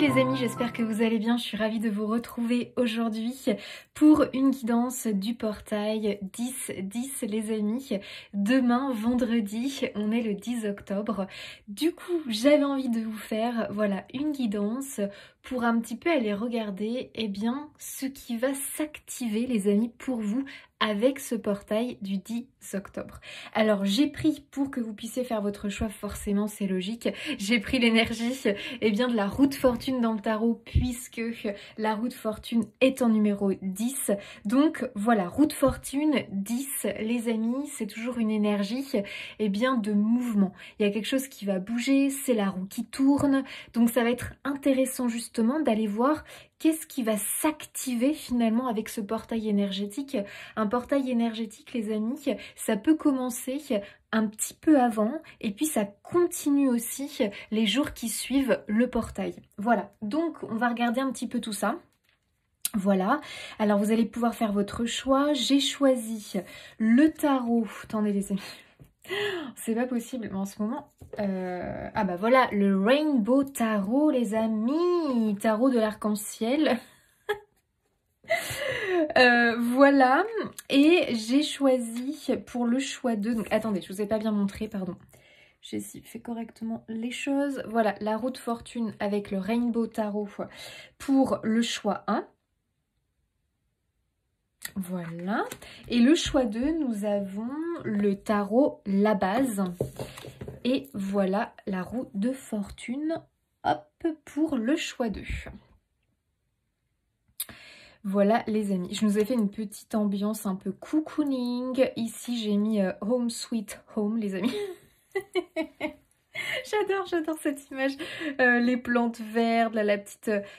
les amis, j'espère que vous allez bien, je suis ravie de vous retrouver aujourd'hui pour une guidance du portail 10-10 les amis. Demain, vendredi, on est le 10 octobre. Du coup, j'avais envie de vous faire voilà, une guidance pour un petit peu aller regarder ce qui va s'activer les amis pour vous avec ce portail du 10 octobre. Alors j'ai pris, pour que vous puissiez faire votre choix, forcément c'est logique, j'ai pris l'énergie de la roue de fortune dans le tarot, puisque la roue de fortune est en numéro 10. Donc voilà, roue de fortune 10 les amis, c'est toujours une énergie de mouvement. Il y a quelque chose qui va bouger, c'est la roue qui tourne, donc ça va être intéressant justement d'aller voir qu'est-ce qui va s'activer finalement avec ce portail énergétique. Un portail énergétique, les amis, ça peut commencer un petit peu avant et puis ça continue aussi les jours qui suivent le portail. Voilà, donc on va regarder un petit peu tout ça. Voilà, alors vous allez pouvoir faire votre choix. J'ai choisi le tarot. Attendez les amis. C'est pas possible, mais en ce moment... Ah bah voilà, le Rainbow Tarot, les amis. Tarot de l'arc-en-ciel. Voilà, et j'ai choisi pour le choix 2... Donc attendez, je vous ai pas bien montré, pardon. J'ai fait correctement les choses. Voilà, la roue de fortune avec le Rainbow Tarot pour le choix 1. Voilà. Et le choix 2, nous avons le tarot La Base. Et voilà la roue de fortune, hop, pour le choix 2. Voilà les amis, je nous ai fait une petite ambiance un peu cocooning. Ici j'ai mis Home Sweet Home les amis. J'adore cette image. Les plantes vertes, là,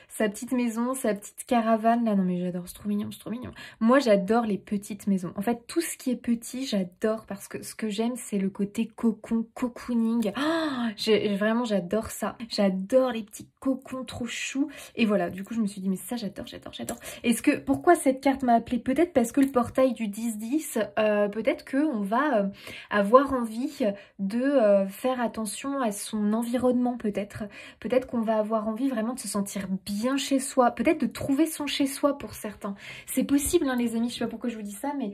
sa petite maison, sa petite caravane. Là, non mais j'adore, c'est trop mignon, c'est trop mignon. Moi, j'adore les petites maisons. En fait, tout ce qui est petit, j'adore parce que ce que j'aime, c'est le côté cocon, cocooning. Oh, vraiment, j'adore ça. J'adore les petits cocons trop choux. Et voilà, du coup, je me suis dit, mais ça, j'adore. Pourquoi cette carte m'a appelée? Peut-être parce que le portail du 10-10, peut-être qu'on va avoir envie de faire attention à son environnement peut-être. Peut-être qu'on va avoir envie vraiment de se sentir bien chez soi. Peut-être de trouver son chez soi pour certains. C'est possible hein, les amis, je sais pas pourquoi je vous dis ça, mais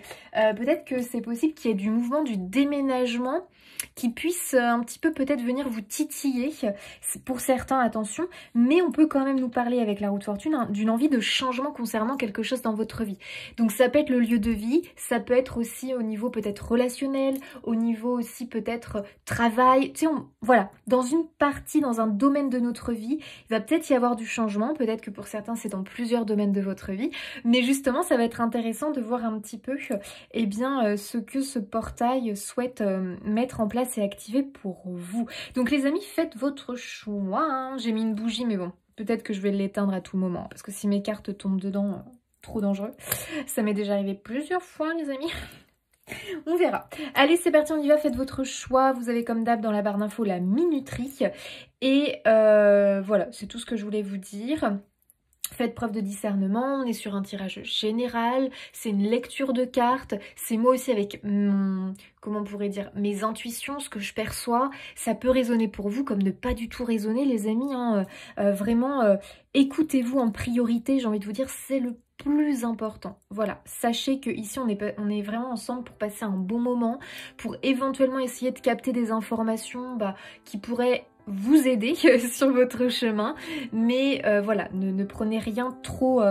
peut-être que c'est possible qu'il y ait du mouvement, du déménagement qui puisse un petit peu peut-être venir vous titiller. Pour certains, attention, mais on peut quand même nous parler avec la roue de fortune hein, d'une envie de changement concernant quelque chose dans votre vie. Donc ça peut être le lieu de vie, ça peut être aussi au niveau peut-être relationnel, au niveau aussi peut-être travail, tu sais, voilà, dans une partie, dans un domaine de notre vie, il va peut-être y avoir du changement, peut-être que pour certains c'est dans plusieurs domaines de votre vie, mais justement ça va être intéressant de voir un petit peu ce que ce portail souhaite mettre en place et activer pour vous. Donc les amis, faites votre choix, hein. J'ai mis une bougie mais bon, peut-être que je vais l'éteindre à tout moment, parce que si mes cartes tombent dedans, trop dangereux. Ça m'est déjà arrivé plusieurs fois les amis. On verra. Allez, c'est parti, on y va. Faites votre choix. Vous avez comme d'hab dans la barre d'infos la minuterie. Et voilà, c'est tout ce que je voulais vous dire. Faites preuve de discernement, on est sur un tirage général, c'est une lecture de cartes, c'est moi aussi avec comment on pourrait dire, mes intuitions, ce que je perçois, ça peut résonner pour vous comme ne pas du tout résonner les amis, hein. Vraiment, écoutez-vous en priorité, j'ai envie de vous dire, c'est le plus important. Voilà, sachez que ici on est vraiment ensemble pour passer un bon moment, pour éventuellement essayer de capter des informations qui pourraient vous aider sur votre chemin, mais voilà, ne prenez rien trop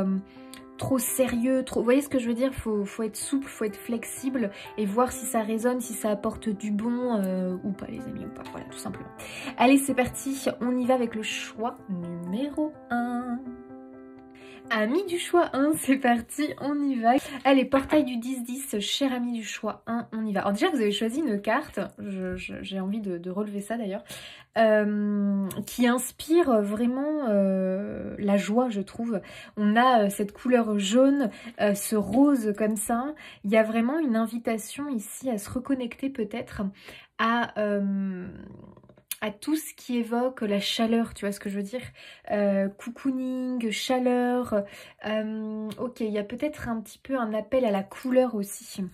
sérieux, trop... Vous voyez ce que je veux dire? Faut être souple, faut être flexible et voir si ça résonne, si ça apporte du bon ou pas les amis, ou pas, voilà, tout simplement. Allez, c'est parti, on y va avec le choix numéro 1. Amis du choix 1, c'est parti, on y va. Allez, portail du 10-10, cher ami du choix 1, on y va. Alors déjà, vous avez choisi une carte, j'ai envie de relever ça d'ailleurs, qui inspire vraiment la joie, je trouve. On a cette couleur jaune, ce rose comme ça. Il y a vraiment une invitation ici à se reconnecter peut-être à tout ce qui évoque la chaleur, tu vois ce que je veux dire, cocooning, chaleur, ok, il y a peut-être un petit peu un appel à la couleur aussi.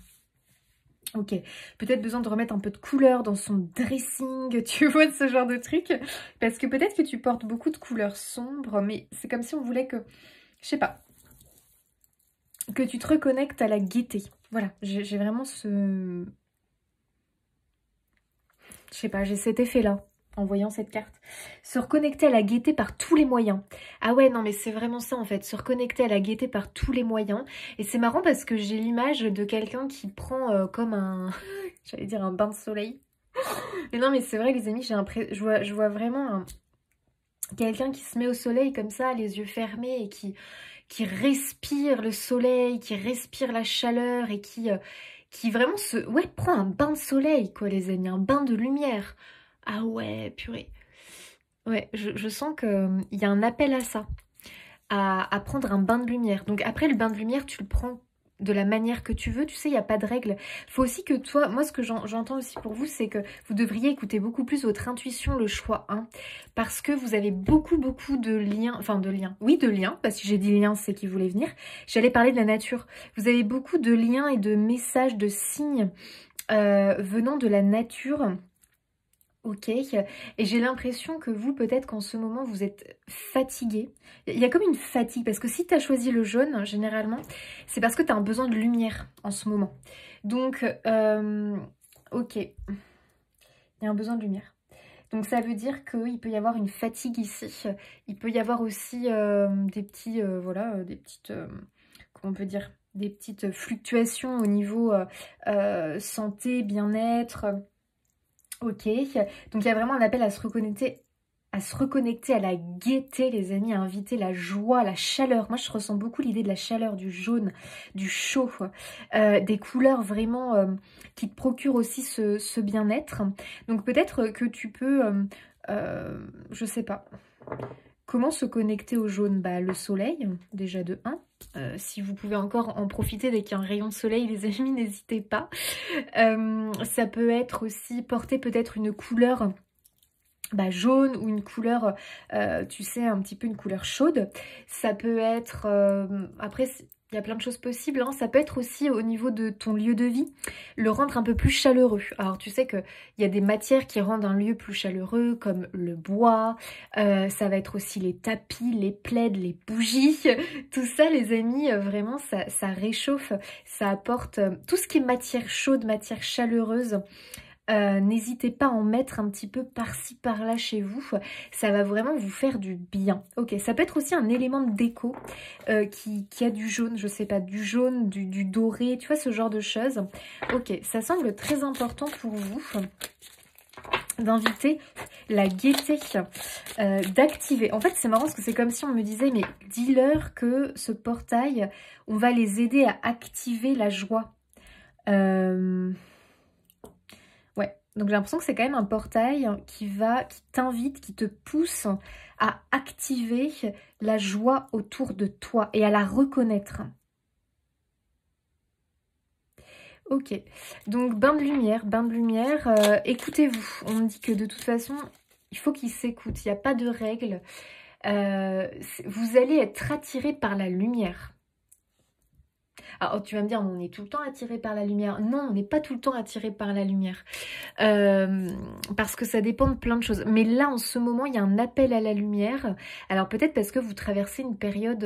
Ok, peut-être besoin de remettre un peu de couleur dans son dressing, tu vois, ce genre de truc. Parce que peut-être que tu portes beaucoup de couleurs sombres, mais c'est comme si on voulait que, je sais pas, que tu te reconnectes à la gaieté. Voilà, j'ai vraiment ce... Je sais pas, j'ai cet effet-là en voyant cette carte. Se reconnecter à la gaieté par tous les moyens. Ah ouais, non mais c'est vraiment ça en fait, se reconnecter à la gaieté par tous les moyens. Et c'est marrant parce que j'ai l'image de quelqu'un qui prend comme un... j'allais dire un bain de soleil. Mais non mais c'est vrai les amis, je vois vraiment quelqu'un qui se met au soleil comme ça, les yeux fermés et qui respire le soleil, qui respire la chaleur et qui vraiment ouais, prend un bain de soleil, quoi, les amis, un bain de lumière. Ah ouais, purée. Ouais, je sens qu'il y a un appel à ça, à prendre un bain de lumière. Donc après, le bain de lumière, tu le prends de la manière que tu veux, tu sais, il n'y a pas de règle. Faut aussi que toi, moi ce que j'entends aussi pour vous, c'est que vous devriez écouter beaucoup plus votre intuition, le choix 1, parce que vous avez beaucoup de liens, enfin de liens, oui de liens, parce que j'ai dit liens, c'est qui voulait venir, j'allais parler de la nature. Vous avez beaucoup de liens et de messages, de signes venant de la nature. Ok, et j'ai l'impression que vous, peut-être qu'en ce moment, vous êtes fatigué. Il y a comme une fatigue, parce que si tu as choisi le jaune, généralement, c'est parce que tu as un besoin de lumière en ce moment. Donc, ok, il y a un besoin de lumière. Donc ça veut dire qu'il peut y avoir une fatigue ici. Il peut y avoir aussi des petits, voilà, des petites, comment on peut dire, des petites fluctuations au niveau santé, bien-être. Ok, donc il y a vraiment un appel à se reconnecter à la gaieté, les amis, à inviter la joie, la chaleur. Moi, je ressens beaucoup l'idée de la chaleur, du jaune, du chaud, des couleurs vraiment qui te procurent aussi ce bien-être. Donc peut-être que tu peux, je sais pas, comment se connecter au jaune? Bah, le soleil, déjà de 1. Si vous pouvez encore en profiter dès qu'il y a un rayon de soleil, les amis, n'hésitez pas. Ça peut être aussi porter peut-être une couleur jaune ou une couleur, tu sais, un petit peu une couleur chaude. Ça peut être, après, il y a plein de choses possibles, hein. Ça peut être aussi au niveau de ton lieu de vie, le rendre un peu plus chaleureux. Alors tu sais qu'il y a des matières qui rendent un lieu plus chaleureux, comme le bois, ça va être aussi les tapis, les plaids, les bougies. Tout ça, les amis, vraiment, ça réchauffe, ça apporte tout ce qui est matière chaude, matière chaleureuse. N'hésitez pas à en mettre un petit peu par-ci par-là chez vous, ça va vraiment vous faire du bien. Ok, ça peut être aussi un élément de déco qui a du jaune, je sais pas, du jaune, du doré, tu vois, ce genre de choses. Ok, ça semble très important pour vous d'inviter la gaieté, d'activer. En fait, c'est marrant parce que c'est comme si on me disait, mais dis-leur que ce portail, on va les aider à activer la joie. Ouais, donc j'ai l'impression que c'est quand même un portail qui t'invite, qui te pousse à activer la joie autour de toi et à la reconnaître. Ok, donc bain de lumière, écoutez-vous. On me dit que de toute façon, il faut qu'ils s'écoutent, il n'y a pas de règle. Vous allez être attiré par la lumière. Alors tu vas me dire, on est tout le temps attiré par la lumière. Non, on n'est pas tout le temps attiré par la lumière. Parce que ça dépend de plein de choses. Mais là, en ce moment, il y a un appel à la lumière. Alors peut-être parce que vous traversez une période,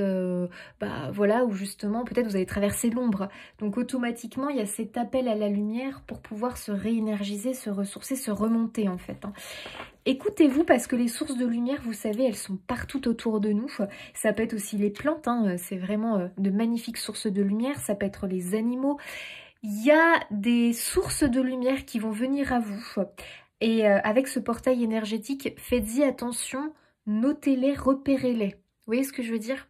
voilà, où justement, peut-être vous avez traversé l'ombre. Donc automatiquement, il y a cet appel à la lumière pour pouvoir se réénergiser, se ressourcer, se remonter en fait. Écoutez-vous parce que les sources de lumière, vous savez, elles sont partout autour de nous. Ça peut être aussi les plantes, hein, c'est vraiment de magnifiques sources de lumière. Ça peut être les animaux. Il y a des sources de lumière qui vont venir à vous. Et avec ce portail énergétique, faites-y attention, notez-les, repérez-les. Vous voyez ce que je veux dire?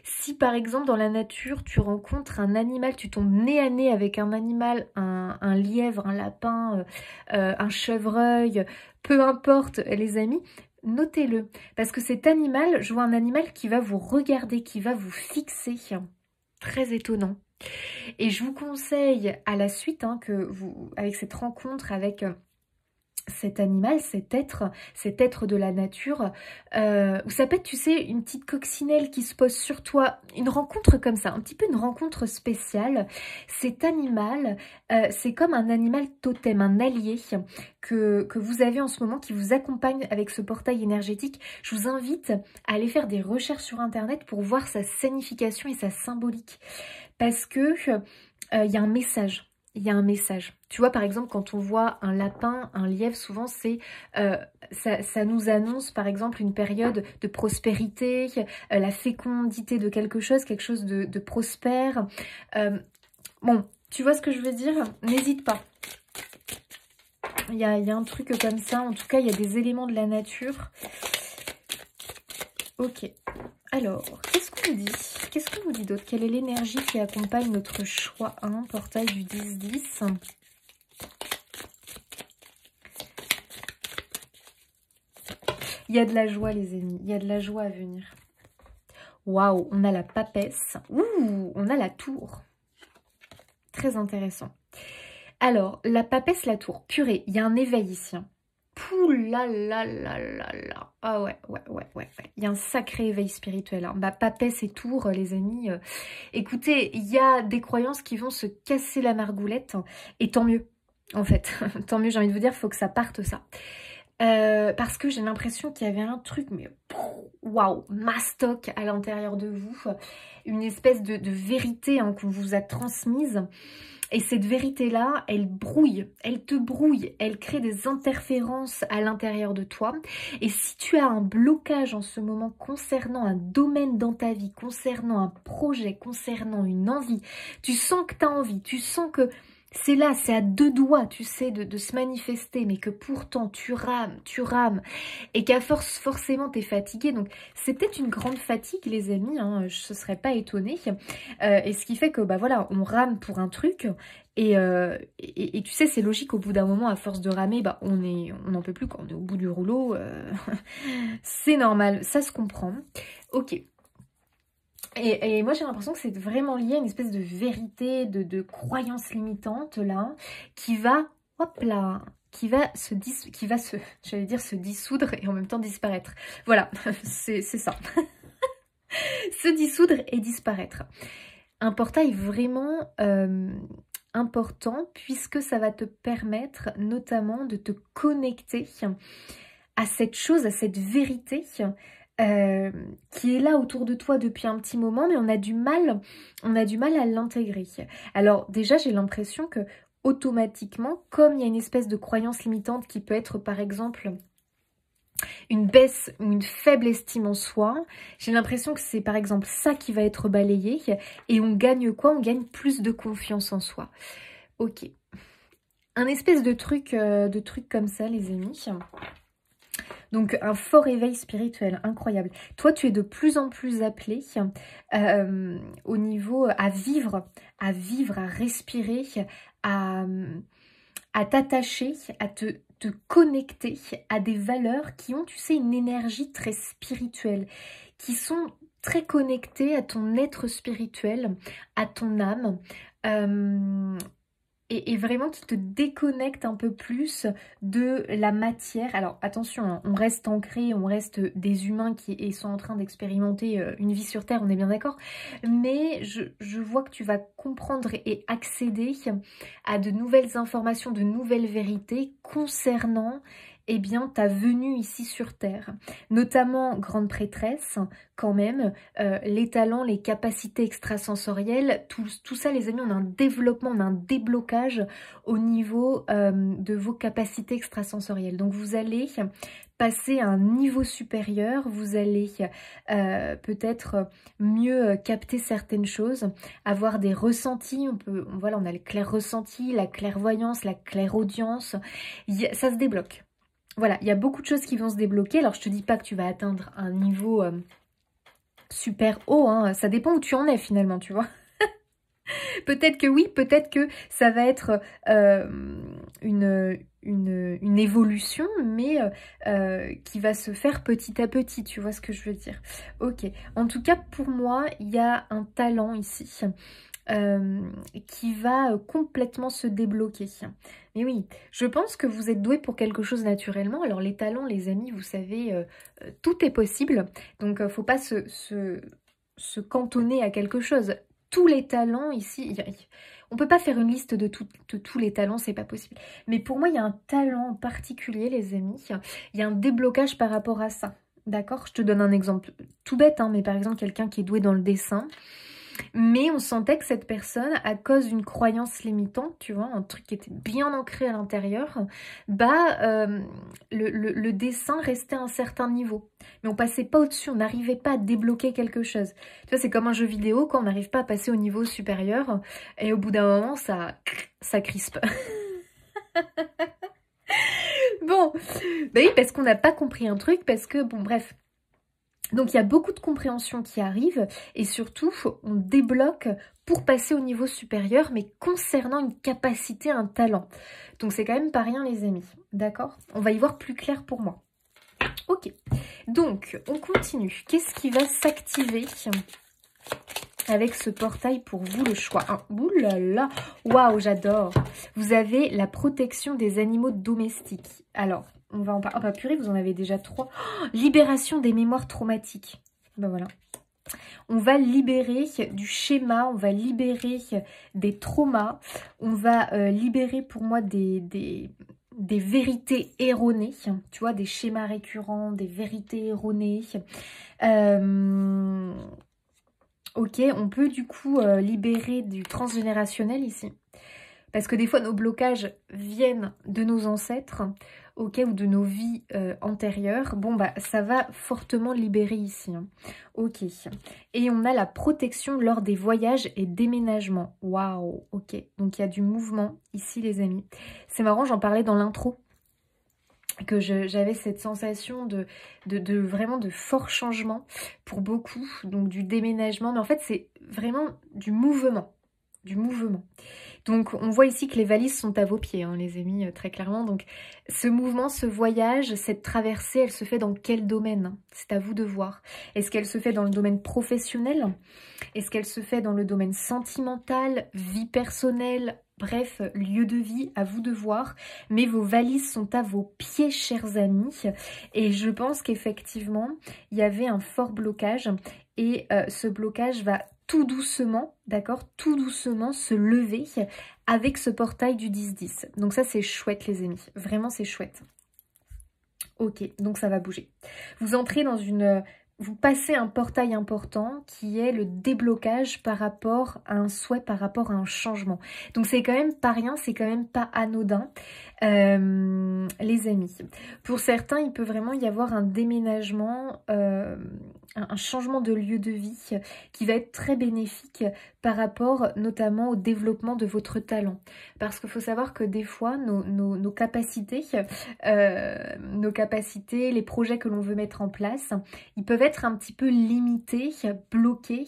Si par exemple dans la nature, tu rencontres un animal, tu tombes nez à nez avec un animal, un lièvre, un lapin, un chevreuil, peu importe les amis, notez-le. Parce que cet animal, je vois un animal qui va vous regarder, qui va vous fixer. Très étonnant. Et je vous conseille à la suite, hein, que vous, avec cette rencontre avec cet animal, cet être de la nature, ou ça peut être, tu sais, une petite coccinelle qui se pose sur toi, une rencontre comme ça, un petit peu une rencontre spéciale. Cet animal, c'est comme un animal totem, un allié que vous avez en ce moment, qui vous accompagne avec ce portail énergétique. Je vous invite à aller faire des recherches sur Internet pour voir sa signification et sa symbolique. Parce que il y a un message. Il y a un message. Tu vois, par exemple, quand on voit un lapin, un lièvre, souvent, ça nous annonce, par exemple, une période de prospérité, la fécondité de quelque chose de prospère. Bon, tu vois ce que je veux dire? N'hésite pas. Il y a un truc comme ça. En tout cas, il y a des éléments de la nature. Ok. Alors, qu'est-ce qu'on nous dit? Qu'est-ce qu'on nous dit d'autre? Quelle est l'énergie qui accompagne notre choix 1, portail du 10-10? Il y a de la joie, les amis. Il y a de la joie à venir. Waouh, on a la papesse. Ouh, on a la tour. Très intéressant. Alors, la papesse, la tour. Purée, il y a un éveil ici. Pouh là là là là là. Ah ouais. Il y a un sacré éveil spirituel. Hein. Bah, papesse et tour, les amis. Écoutez, il y a des croyances qui vont se casser la margoulette. Et tant mieux, en fait. Tant mieux, j'ai envie de vous dire, il faut que ça parte, ça. Parce que j'ai l'impression qu'il y avait un truc, mais waouh, mastoc à l'intérieur de vous. Une espèce de vérité hein, qu'on vous a transmise. Et cette vérité-là, elle brouille, elle te brouille, elle crée des interférences à l'intérieur de toi. Et si tu as un blocage en ce moment concernant un domaine dans ta vie, concernant un projet, concernant une envie, tu sens que tu as envie, tu sens que c'est là, c'est à deux doigts, tu sais, de se manifester, mais que pourtant tu rames, et qu'à force, forcément, tu es fatigué. Donc, c'est peut-être une grande fatigue, les amis, hein, je ne serais pas étonnée. Et ce qui fait que, bah voilà, on rame pour un truc, et tu sais, c'est logique, au bout d'un moment, à force de ramer, bah, on n'en peut plus, quand on est au bout du rouleau. C'est normal, ça se comprend. Ok. Et moi, j'ai l'impression que c'est vraiment lié à une espèce de vérité, de croyance limitante, là, qui va, hop là, j'allais dire se dissoudre et en même temps disparaître. Voilà, c'est ça. Se dissoudre et disparaître. Un portail vraiment important, puisque ça va te permettre notamment de te connecter à cette chose, à cette vérité qui est là autour de toi depuis un petit moment, mais on a du mal à l'intégrer. Alors déjà, j'ai l'impression que automatiquement, comme il y a une espèce de croyance limitante qui peut être par exemple une baisse ou une faible estime en soi, j'ai l'impression que c'est par exemple ça qui va être balayé et on gagne quoi? On gagne plus de confiance en soi. Ok. Un espèce de truc comme ça, les amis. Donc, un fort éveil spirituel, incroyable. Toi, tu es de plus en plus appelé au niveau à vivre, à respirer, à t'attacher, à te connecter à des valeurs qui ont, tu sais, une énergie très spirituelle, qui sont très connectées à ton être spirituel, à ton âme. Et vraiment qui te déconnecte un peu plus de la matière. Alors attention, hein, on reste ancré, on reste des humains qui sont en train d'expérimenter une vie sur Terre, on est bien d'accord. Mais je vois que tu vas comprendre et accéder à de nouvelles informations, de nouvelles vérités concernant eh bien, ta venue ici sur Terre. Notamment, grande prêtresse, quand même, les talents, les capacités extrasensorielles, tout ça, les amis, on a un développement, on a un déblocage au niveau de vos capacités extrasensorielles. Donc, vous allez passer à un niveau supérieur, vous allez peut-être mieux capter certaines choses, avoir des ressentis, voilà, on a le clair ressenti, la clairvoyance, la clairaudience, ça se débloque. Voilà, il y a beaucoup de choses qui vont se débloquer. Alors, je te dis pas que tu vas atteindre un niveau super haut. Hein. Ça dépend où tu en es finalement, tu vois. Peut-être que oui, peut-être que ça va être une évolution, mais qui va se faire petit à petit. Tu vois ce que je veux dire? Ok. En tout cas, pour moi, il y a un talent ici. qui va complètement se débloquer. Mais oui, je pense que vous êtes doué pour quelque chose naturellement. Alors les talents, les amis, vous savez, tout est possible. Donc faut pas se cantonner à quelque chose. Tous les talents ici, on peut pas faire une liste de tous les talents, c'est pas possible. Mais pour moi, il y a un talent en particulier, les amis. Il y a un déblocage par rapport à ça. D'accord? Je te donne un exemple tout bête, hein, mais par exemple, quelqu'un qui est doué dans le dessin. Mais on sentait que cette personne, à cause d'une croyance limitante, tu vois, un truc qui était bien ancré à l'intérieur, bah, le dessin restait à un certain niveau. Mais on passait pas au-dessus, on n'arrivait pas à débloquer quelque chose. Tu vois, c'est comme un jeu vidéo, quand on n'arrive pas à passer au niveau supérieur, et au bout d'un moment, ça crispe. Bon, bah oui, parce qu'on n'a pas compris un truc, parce que, bon, bref. Donc il y a beaucoup de compréhension qui arrive et surtout on débloque pour passer au niveau supérieur mais concernant une capacité, un talent. Donc c'est quand même pas rien les amis, d'accord? On va y voir plus clair pour moi. Ok, donc on continue. Qu'est-ce qui va s'activer avec ce portail pour vous, le choix? Ouh là là, waouh, j'adore. Vous avez la protection des animaux domestiques. Alors, on va en parler. Oh bah purée, vous en avez déjà 3. Oh, libération des mémoires traumatiques. Ben voilà. On va libérer du schéma, on va libérer des traumas, on va libérer pour moi des vérités erronées, tu vois, des schémas récurrents, des vérités erronées. Ok, on peut du coup libérer du transgénérationnel ici. Parce que des fois, nos blocages viennent de nos ancêtres, ok, ou de nos vies antérieures. Bon, bah, ça va fortement libérer ici. Hein. Ok. Et on a la protection lors des voyages et déménagements. Waouh, ok. Donc, il y a du mouvement ici, les amis. C'est marrant, j'en parlais dans l'intro. Que j'avais cette sensation de vraiment de fort changement pour beaucoup. Donc, du déménagement. Mais en fait, c'est vraiment du mouvement. Du mouvement. Donc, on voit ici que les valises sont à vos pieds, hein, les amis, très clairement. Donc, ce mouvement, ce voyage, cette traversée, elle se fait dans quel domaine? C'est à vous de voir. Est-ce qu'elle se fait dans le domaine professionnel? Est-ce qu'elle se fait dans le domaine sentimental, vie personnelle? Bref, lieu de vie, à vous de voir. Mais vos valises sont à vos pieds, chers amis. Et je pense qu'effectivement, il y avait un fort blocage. Et ce blocage va tout doucement, d'accord, tout doucement se lever avec ce portail du 10-10. Donc ça, c'est chouette, les amis. Vraiment, c'est chouette. Ok, donc ça va bouger. Vous entrez dans une... Vous passez un portail important qui est le déblocage par rapport à un souhait, par rapport à un changement. Donc c'est quand même pas rien, c'est quand même pas anodin, les amis. Pour certains, il peut vraiment y avoir un déménagement, un changement de lieu de vie qui va être très bénéfique par rapport notamment au développement de votre talent. Parce qu'il faut savoir que des fois, nos capacités, les projets que l'on veut mettre en place, ils peuvent être un petit peu limités, bloqués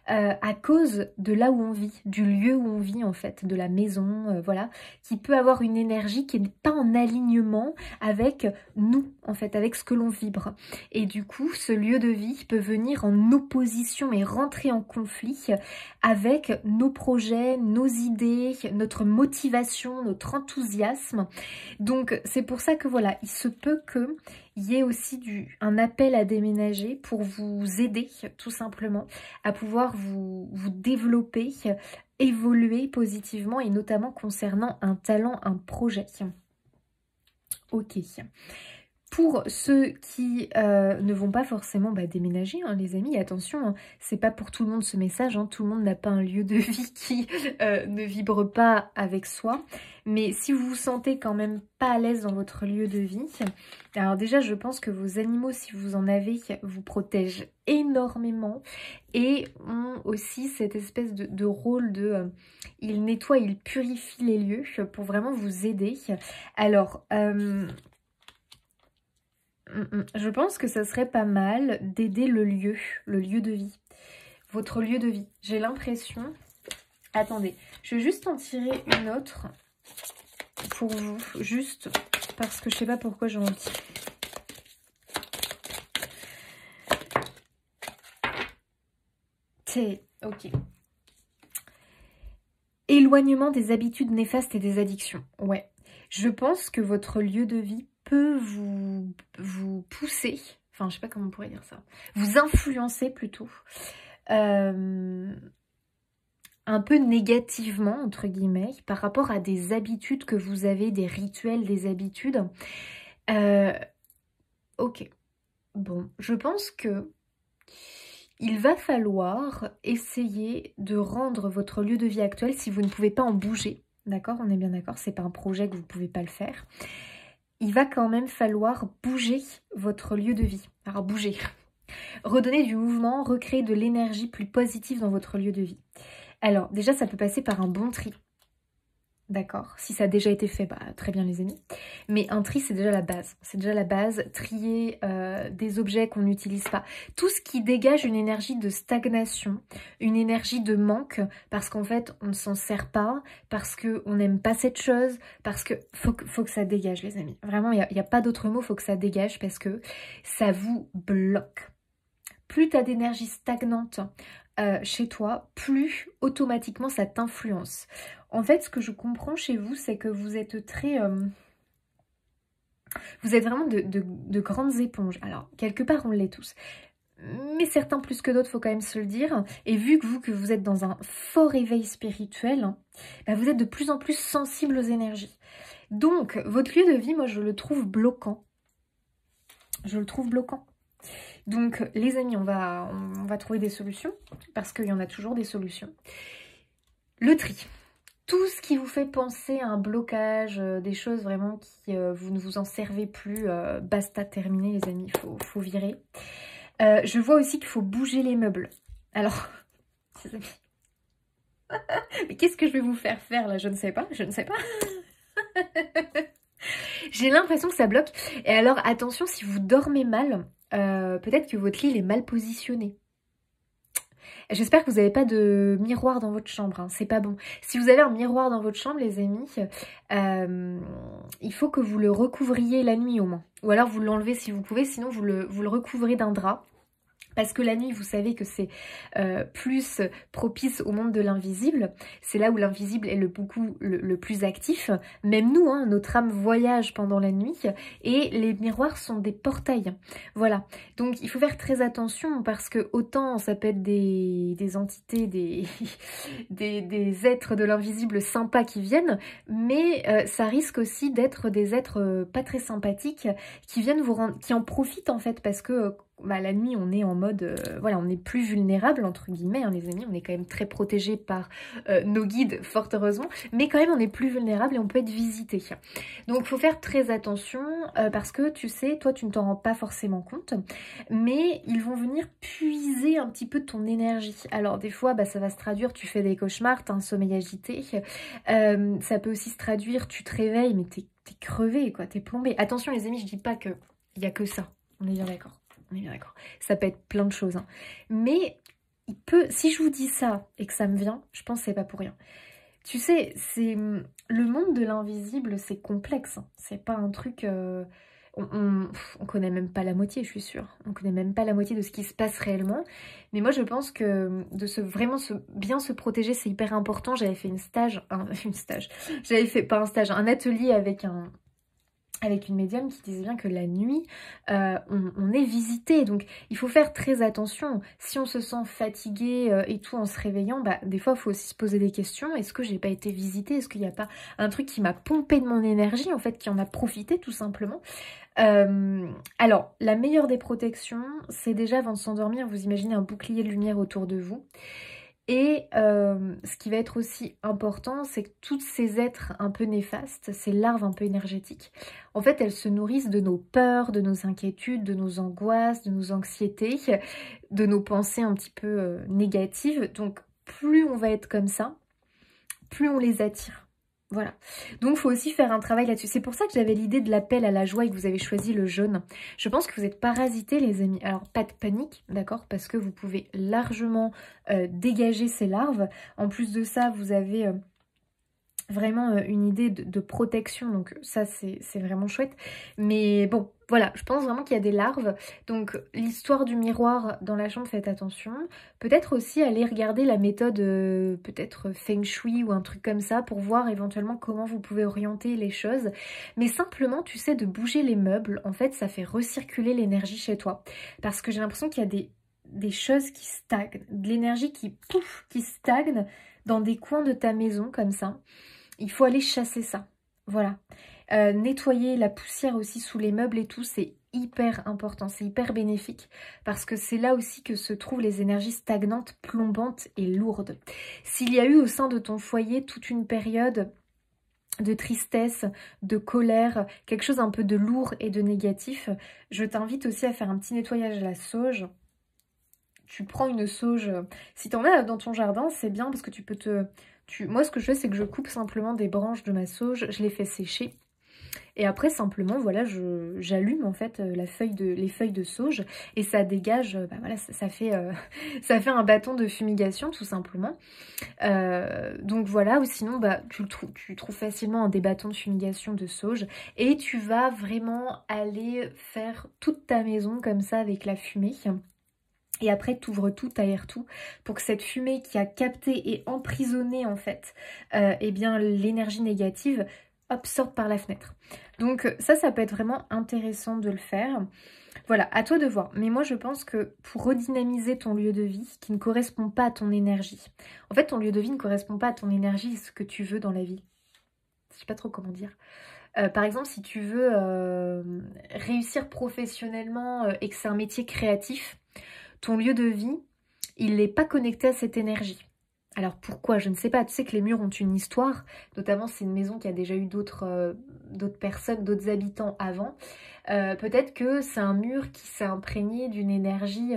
à cause de là où on vit, du lieu où on vit en fait, de la maison, voilà, qui peut avoir une énergie qui n'est pas en alignement avec nous, en fait, avec ce que l'on vibre. Et du coup, ce lieu de vie peut venir en opposition et rentrer en conflit avec nos projets, nos idées, notre motivation, notre enthousiasme. Donc, c'est pour ça que voilà, il se peut que il y ait aussi un appel à déménager pour vous aider tout simplement à pouvoir vous développer, évoluer positivement et notamment concernant un talent, un projet. Ok. Pour ceux qui ne vont pas forcément déménager, hein, les amis, attention, hein, c'est pas pour tout le monde ce message, hein, tout le monde n'a pas un lieu de vie qui ne vibre pas avec soi. Mais si vous vous sentez quand même pas à l'aise dans votre lieu de vie, alors déjà je pense que vos animaux, si vous en avez, vous protègent énormément et ont aussi cette espèce de rôle de... ils nettoient, ils purifient les lieux pour vraiment vous aider. Alors... je pense que ça serait pas mal d'aider le lieu de vie. Votre lieu de vie. J'ai l'impression... Attendez, je vais juste en tirer une autre pour vous. Juste parce que je sais pas pourquoi j'ai envie. Ok. L'éloignement des habitudes néfastes et des addictions. Ouais, je pense que votre lieu de vie peut vous pousser, enfin je sais pas comment on pourrait dire ça, vous influencer plutôt, un peu négativement, entre guillemets, par rapport à des habitudes que vous avez, des rituels, des habitudes. Ok, bon, je pense que il va falloir essayer de rendre votre lieu de vie actuel, si vous ne pouvez pas en bouger, d'accord, on est bien d'accord, c'est pas un projet que vous ne pouvez pas le faire, il va quand même falloir bouger votre lieu de vie. Alors bouger, redonner du mouvement, recréer de l'énergie plus positive dans votre lieu de vie. Alors déjà ça peut passer par un bon tri. D'accord, si ça a déjà été fait, bah, très bien les amis. Mais un tri, c'est déjà la base. C'est déjà la base. Trier des objets qu'on n'utilise pas. Tout ce qui dégage une énergie de stagnation, une énergie de manque, parce qu'en fait, on ne s'en sert pas, parce qu'on n'aime pas cette chose, parce que faut que ça dégage les amis. Vraiment, il n'y a pas d'autre mot, faut que ça dégage, parce que ça vous bloque. Plus tu as d'énergie stagnante chez toi, plus automatiquement ça t'influence. En fait, ce que je comprends chez vous, c'est que vous êtes très... vous êtes vraiment de grandes éponges. Alors, quelque part, on l'est tous. Mais certains plus que d'autres, faut quand même se le dire. Et vu que vous êtes dans un fort éveil spirituel, bah, vous êtes de plus en plus sensible aux énergies. Donc, votre lieu de vie, moi, je le trouve bloquant. Je le trouve bloquant. Donc, les amis, on va trouver des solutions, parce qu'il y en a toujours des solutions. Le tri. Tout ce qui vous fait penser à un blocage, des choses vraiment qui vous ne vous en servez plus, basta, terminé les amis, il faut virer. Je vois aussi qu'il faut bouger les meubles. Alors, les amis, mais qu'est-ce que je vais vous faire faire là? Je ne sais pas, je ne sais pas. J'ai l'impression que ça bloque. Et alors, attention, si vous dormez mal, peut-être que votre lit il est mal positionné. J'espère que vous n'avez pas de miroir dans votre chambre, hein, c'est pas bon. Si vous avez un miroir dans votre chambre, les amis, il faut que vous le recouvriez la nuit au moins. Ou alors vous l'enlevez si vous pouvez, sinon vous le recouvrez d'un drap. Parce que la nuit, vous savez que c'est plus propice au monde de l'invisible. C'est là où l'invisible est le plus actif. Même nous, hein, notre âme voyage pendant la nuit. Et les miroirs sont des portails. Voilà. Donc, il faut faire très attention parce que autant ça peut être des entités, des êtres de l'invisible sympas qui viennent. Mais ça risque aussi d'être des êtres pas très sympathiques qui viennent vous rendre, qui en profitent en fait parce que... bah, la nuit, on est en mode, voilà, on est plus vulnérable, entre guillemets, hein, les amis, on est quand même très protégé par nos guides, fort heureusement, mais quand même, on est plus vulnérable et on peut être visité. Donc, il faut faire très attention, parce que, tu sais, toi, tu ne t'en rends pas forcément compte, mais ils vont venir puiser un petit peu ton énergie. Alors, des fois, bah, ça va se traduire, tu fais des cauchemars, tu as un sommeil agité, ça peut aussi se traduire, tu te réveilles, mais t'es crevé, quoi, t'es plombé. Attention, les amis, je dis pas qu'il y a que ça, on est bien d'accord. On est bien d'accord. Ça peut être plein de choses. Hein. Mais il peut, si je vous dis ça et que ça me vient, je pense que c'est pas pour rien. Tu sais, c'est le monde de l'invisible, c'est complexe. Hein. C'est pas un truc... on connaît même pas la moitié, je suis sûre. On connaît même pas la moitié de ce qui se passe réellement. Mais moi, je pense que de bien se protéger, c'est hyper important. J'avais fait J'avais fait, pas un stage, un atelier avec une médium qui disait bien que la nuit, on est visité. Donc, il faut faire très attention. Si on se sent fatigué et tout en se réveillant, bah, des fois, il faut aussi se poser des questions. Est-ce que j'ai pas été visitée? Est-ce qu'il n'y a pas un truc qui m'a pompé de mon énergie, en fait, qui en a profité, tout simplement? Alors, la meilleure des protections, c'est déjà, avant de s'endormir, vous imaginez un bouclier de lumière autour de vous. Et ce qui va être aussi important, c'est que tous ces êtres un peu néfastes, ces larves un peu énergétiques, en fait, elles se nourrissent de nos peurs, de nos inquiétudes, de nos angoisses, de nos anxiétés, de nos pensées un petit peu négatives. Donc, plus on va être comme ça, plus on les attire. Voilà. Donc, il faut aussi faire un travail là-dessus. C'est pour ça que j'avais l'idée de l'appel à la joie et que vous avez choisi le jaune. Je pense que vous êtes parasités, les amis. Alors, pas de panique, d'accord? Parce que vous pouvez largement dégager ces larves. En plus de ça, vous avez vraiment une idée de protection, donc ça c'est vraiment chouette. Mais bon, voilà, je pense vraiment qu'il y a des larves. Donc l'histoire du miroir dans la chambre, faites attention. Peut-être aussi aller regarder la méthode peut-être Feng Shui ou un truc comme ça pour voir éventuellement comment vous pouvez orienter les choses. Mais simplement, tu sais, de bouger les meubles, en fait, ça fait recirculer l'énergie chez toi. Parce que j'ai l'impression qu'il y a des choses qui stagnent, de l'énergie qui, pouf, qui stagne dans des coins de ta maison comme ça. Il faut aller chasser ça. Voilà. Nettoyer la poussière aussi sous les meubles et tout, c'est hyper important, c'est hyper bénéfique parce que c'est là aussi que se trouvent les énergies stagnantes, plombantes et lourdes. S'il y a eu au sein de ton foyer toute une période de tristesse, de colère, quelque chose un peu de lourd et de négatif, je t'invite aussi à faire un petit nettoyage à la sauge. Tu prends une sauge, si t'en as dans ton jardin, c'est bien parce que tu peux moi, ce que je fais, c'est que je coupe simplement des branches de ma sauge, je les fais sécher. Et après, simplement, voilà, j'allume en fait les feuilles de sauge et ça dégage, bah voilà, ça fait, ça fait un bâton de fumigation tout simplement. Donc voilà, ou sinon, bah, tu trouves facilement des bâtons de fumigation de sauge et tu vas vraiment aller faire toute ta maison comme ça avec la fumée. Et après, tu ouvres tout, t'aères tout, pour que cette fumée qui a capté et emprisonné, en fait, eh bien, l'énergie négative, hop, sorte par la fenêtre. Donc ça peut être vraiment intéressant de le faire. Voilà, à toi de voir. Mais moi, je pense que pour redynamiser ton lieu de vie qui ne correspond pas à ton énergie, en fait, ton lieu de vie ne correspond pas à ton énergie, ce que tu veux dans la vie. Je sais pas trop comment dire. Par exemple, si tu veux réussir professionnellement et que c'est un métier créatif, ton lieu de vie, il n'est pas connecté à cette énergie. Alors pourquoi? Je ne sais pas. Tu sais que les murs ont une histoire. Notamment, c'est une maison qui a déjà eu d'autres personnes, d'autres habitants avant. Peut-être que c'est un mur qui s'est imprégné d'une énergie...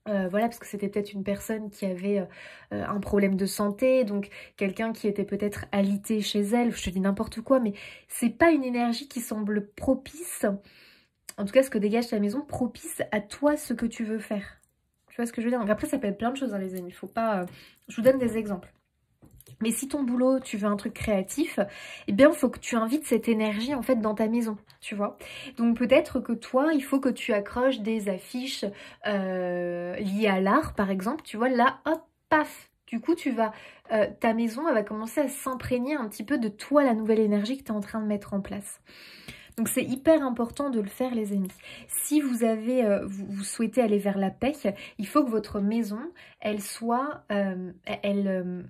voilà, parce que c'était peut-être une personne qui avait un problème de santé, donc quelqu'un qui était peut-être alité chez elle, je te dis n'importe quoi, mais c'est pas une énergie qui semble propice, en tout cas ce que dégage ta maison, propice à toi ce que tu veux faire. Tu vois ce que je veux dire? Donc après ça peut être plein de choses hein, les amis, faut pas... je vous donne des exemples. Mais si ton boulot, tu veux un truc créatif, eh bien, il faut que tu invites cette énergie, en fait, dans ta maison, tu vois. Donc, peut-être que toi, il faut que tu accroches des affiches liées à l'art, par exemple, tu vois. Là, hop, paf. Du coup, ta maison, elle va commencer à s'imprégner un petit peu de toi, la nouvelle énergie que tu es en train de mettre en place. Donc c'est hyper important de le faire les amis. Si vous avez, vous souhaitez aller vers la paix, il faut que votre maison, elle soit, elle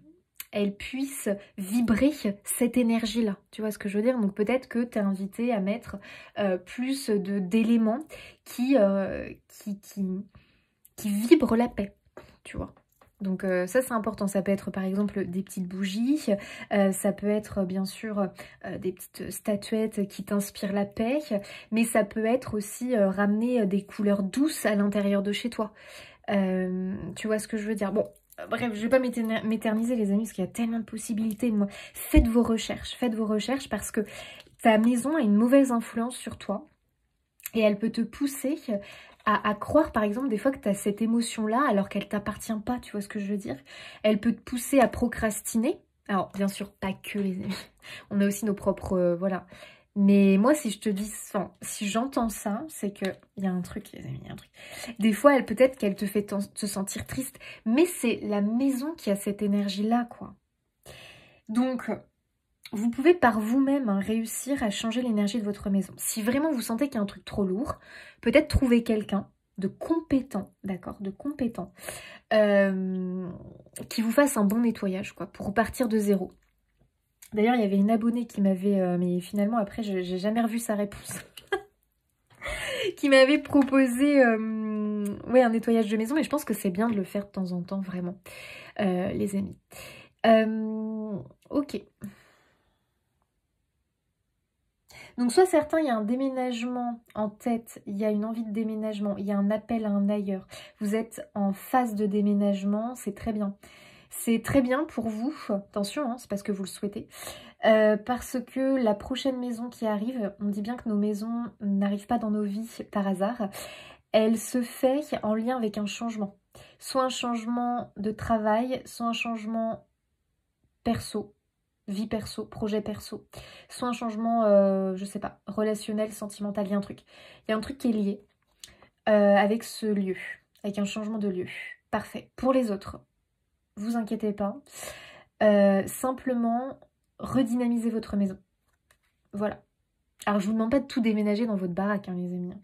puisse vibrer cette énergie-là. Tu vois ce que je veux dire? Donc peut-être que tu es invité à mettre plus d'éléments qui vibrent la paix, tu vois. Donc ça c'est important, ça peut être par exemple des petites bougies, ça peut être bien sûr des petites statuettes qui t'inspirent la paix, mais ça peut être aussi ramener des couleurs douces à l'intérieur de chez toi. Tu vois ce que je veux dire? Bon, bref, je vais pas m'éterniser les amis parce qu'il y a tellement de possibilités. Moi, faites vos recherches parce que ta maison a une mauvaise influence sur toi et elle peut te pousser à croire par exemple des fois que tu as cette émotion-là alors qu'elle t'appartient pas, tu vois ce que je veux dire? Elle peut te pousser à procrastiner. Alors bien sûr pas que les amis, on a aussi nos propres... voilà. Mais moi si je te dis, enfin, si j'entends ça, c'est que il y a un truc les amis, il y a un truc. Des fois peut-être qu'elle te fait te sentir triste, mais c'est la maison qui a cette énergie-là quoi. Donc... vous pouvez par vous-même réussir à changer l'énergie de votre maison. Si vraiment vous sentez qu'il y a un truc trop lourd, peut-être trouver quelqu'un de compétent, d'accord, de compétent, qui vous fasse un bon nettoyage, quoi, pour repartir de zéro. D'ailleurs, il y avait une abonnée qui m'avait, mais finalement après, j'ai jamais revu sa réponse, qui m'avait proposé, ouais, un nettoyage de maison, et je pense que c'est bien de le faire de temps en temps, vraiment, les amis. Ok. Donc soit certains, il y a un déménagement en tête, il y a une envie de déménagement, il y a un appel à un ailleurs. Vous êtes en phase de déménagement, c'est très bien. C'est très bien pour vous, attention, hein, c'est parce que vous le souhaitez. Parce que la prochaine maison qui arrive, on dit bien que nos maisons n'arrivent pas dans nos vies par hasard. Elle se fait en lien avec un changement. Soit un changement de travail, soit un changement perso, vie perso, projet perso, soit un changement, je sais pas, relationnel, sentimental, il y a un truc. Il y a un truc qui est lié avec ce lieu, avec un changement de lieu. Parfait. Pour les autres, vous inquiétez pas. Simplement, redynamisez votre maison. Voilà. Alors, je vous demande pas de tout déménager dans votre baraque, hein, les amis.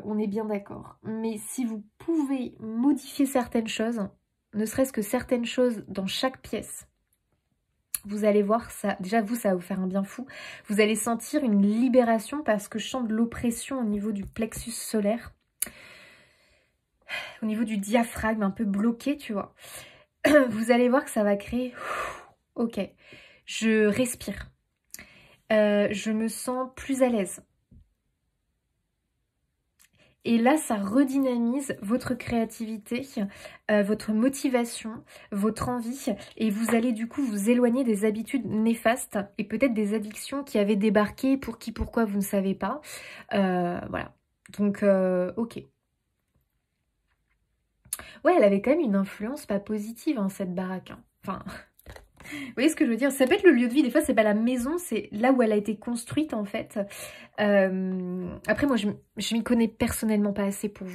On est bien d'accord. Mais si vous pouvez modifier certaines choses, ne serait-ce que certaines choses dans chaque pièce, vous allez voir, ça, déjà vous, ça va vous faire un bien fou. Vous allez sentir une libération parce que je sens de l'oppression au niveau du plexus solaire, au niveau du diaphragme un peu bloqué, tu vois. Vous allez voir que ça va créer... Ok, je respire. Je me sens plus à l'aise. Et là, ça redynamise votre créativité, votre motivation, votre envie. Et vous allez du coup vous éloigner des habitudes néfastes et peut-être des addictions qui avaient débarqué, pour qui, pourquoi, vous ne savez pas. Voilà. Donc, ok. Ouais, elle avait quand même une influence pas positive, hein, cette baraque. Hein. Enfin... Vous voyez ce que je veux dire? Ça peut être le lieu de vie, des fois c'est pas la maison, c'est là où elle a été construite en fait. Après moi je m'y connais personnellement pas assez pour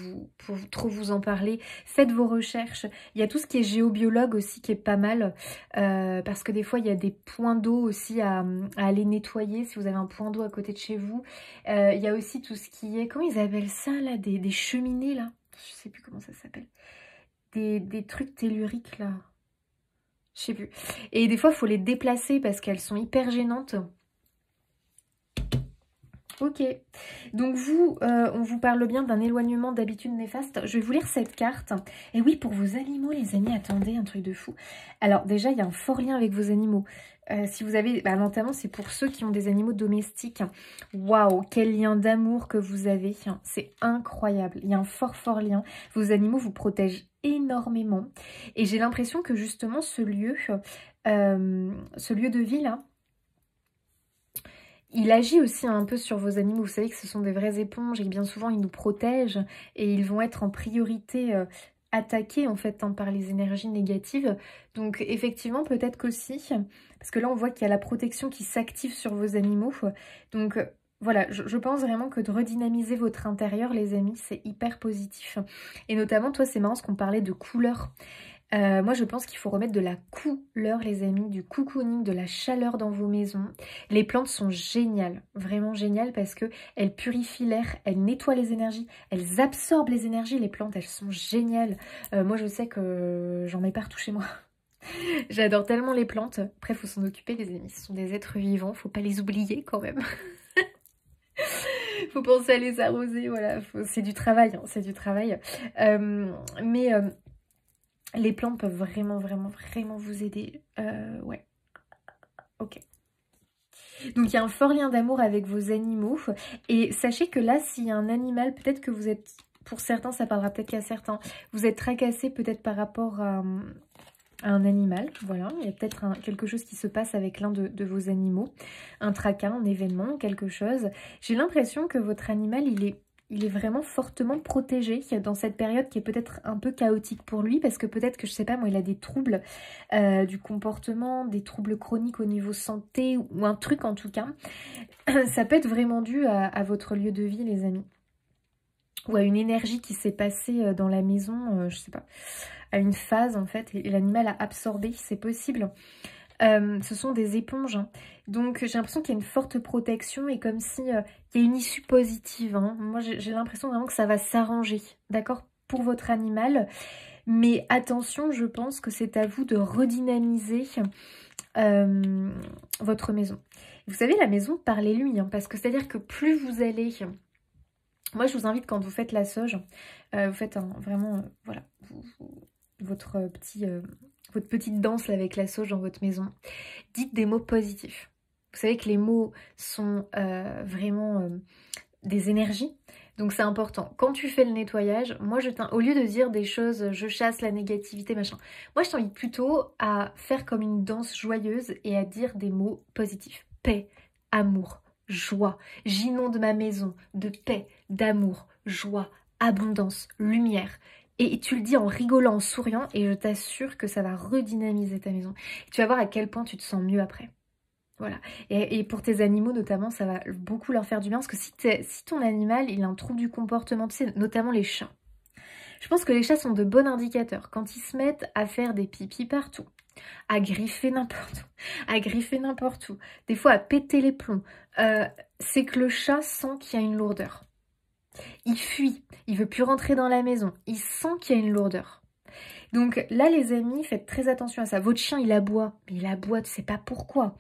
trop vous en parler. Faites vos recherches. Il y a tout ce qui est géobiologue aussi qui est pas mal. Parce que des fois il y a des points d'eau aussi à aller nettoyer si vous avez un point d'eau à côté de chez vous. Il y a aussi tout ce qui est, comment ils appellent ça là, des cheminées là? Je sais plus comment ça s'appelle. Des trucs telluriques là. Je sais plus. Et des fois, il faut les déplacer parce qu'elles sont hyper gênantes. Ok. Donc vous, on vous parle bien d'un éloignement d'habitudes néfastes. Je vais vous lire cette carte. Et oui, pour vos animaux, les amis, attendez, un truc de fou. Alors déjà, il y a un fort lien avec vos animaux. Si vous avez, notamment, c'est pour ceux qui ont des animaux domestiques. Waouh, quel lien d'amour que vous avez. C'est incroyable. Il y a un fort lien. Vos animaux vous protègent énormément. Et j'ai l'impression que justement, ce lieu de vie là, il agit aussi un peu sur vos animaux. Vous savez que ce sont des vraies éponges et que bien souvent, ils nous protègent et ils vont être en priorité attaqués en fait par les énergies négatives. Donc effectivement, peut-être qu'aussi, parce que là, on voit qu'il y a la protection qui s'active sur vos animaux. Donc voilà, je pense vraiment que de redynamiser votre intérieur, les amis, c'est hyper positif. Et notamment, toi, c'est marrant parce qu'on parlait de couleurs. Moi, je pense qu'il faut remettre de la couleur, les amis, du cocooning, de la chaleur dans vos maisons. Les plantes sont géniales, vraiment géniales, parce que elles purifient l'air, elles nettoient les énergies, elles absorbent les énergies. Les plantes, elles sont géniales. Moi, je sais que j'en mets partout chez moi. J'adore tellement les plantes. Après, il faut s'en occuper, les amis. Ce sont des êtres vivants, faut pas les oublier quand même. Faut penser à les arroser, voilà. C'est du travail, hein, c'est du travail. Les plantes peuvent vraiment vous aider. Ouais. Ok. Donc, il y a un fort lien d'amour avec vos animaux. Et sachez que là, s'il y a un animal, peut-être que vous êtes... Pour certains, ça parlera peut-être qu'à certains. Vous êtes tracassé peut-être par rapport à un animal. Voilà. Il y a peut-être quelque chose qui se passe avec l'un de vos animaux. Un tracas, un événement, quelque chose. J'ai l'impression que votre animal, il est vraiment fortement protégé dans cette période qui est peut-être un peu chaotique pour lui, parce que peut-être que, je sais pas moi, il a des troubles du comportement, des troubles chroniques au niveau santé, ou un truc en tout cas. Ça peut être vraiment dû à votre lieu de vie, les amis. Ou à une énergie qui s'est passée dans la maison, je sais pas, à une phase en fait, et l'animal a absorbé, c'est possible. Ce sont des éponges, hein. Donc j'ai l'impression qu'il y a une forte protection et comme si il y a une issue positive, hein. Moi j'ai l'impression vraiment que ça va s'arranger, d'accord, pour votre animal. Mais attention, je pense que c'est à vous de redynamiser votre maison. Vous savez, la maison, parlez-lui, hein, parce que c'est-à-dire que plus vous allez... Moi je vous invite, quand vous faites la sauge, vous faites vraiment, voilà, votre petite danse là, avec la sauge dans votre maison. Dites des mots positifs. Vous savez que les mots sont vraiment des énergies. Donc c'est important. Quand tu fais le nettoyage, moi au lieu de dire des choses, je chasse la négativité, machin. Moi je t'invite plutôt à faire comme une danse joyeuse et à dire des mots positifs. Paix, amour, joie. J'inonde ma maison de paix, d'amour, joie, abondance, lumière. Et tu le dis en rigolant, en souriant, et je t'assure que ça va redynamiser ta maison. Tu vas voir à quel point tu te sens mieux après. Voilà. Et pour tes animaux notamment, ça va beaucoup leur faire du bien. Parce que si ton animal, il a un trouble du comportement, tu sais, notamment les chats. Je pense que les chats sont de bons indicateurs. Quand ils se mettent à faire des pipis partout, à griffer n'importe où, des fois à péter les plombs, c'est que le chat sent qu'il y a une lourdeur. Il fuit, il veut plus rentrer dans la maison, il sent qu'il y a une lourdeur. Donc là les amis, faites très attention à ça. Votre chien il aboie, mais il aboie, tu sais pas pourquoi.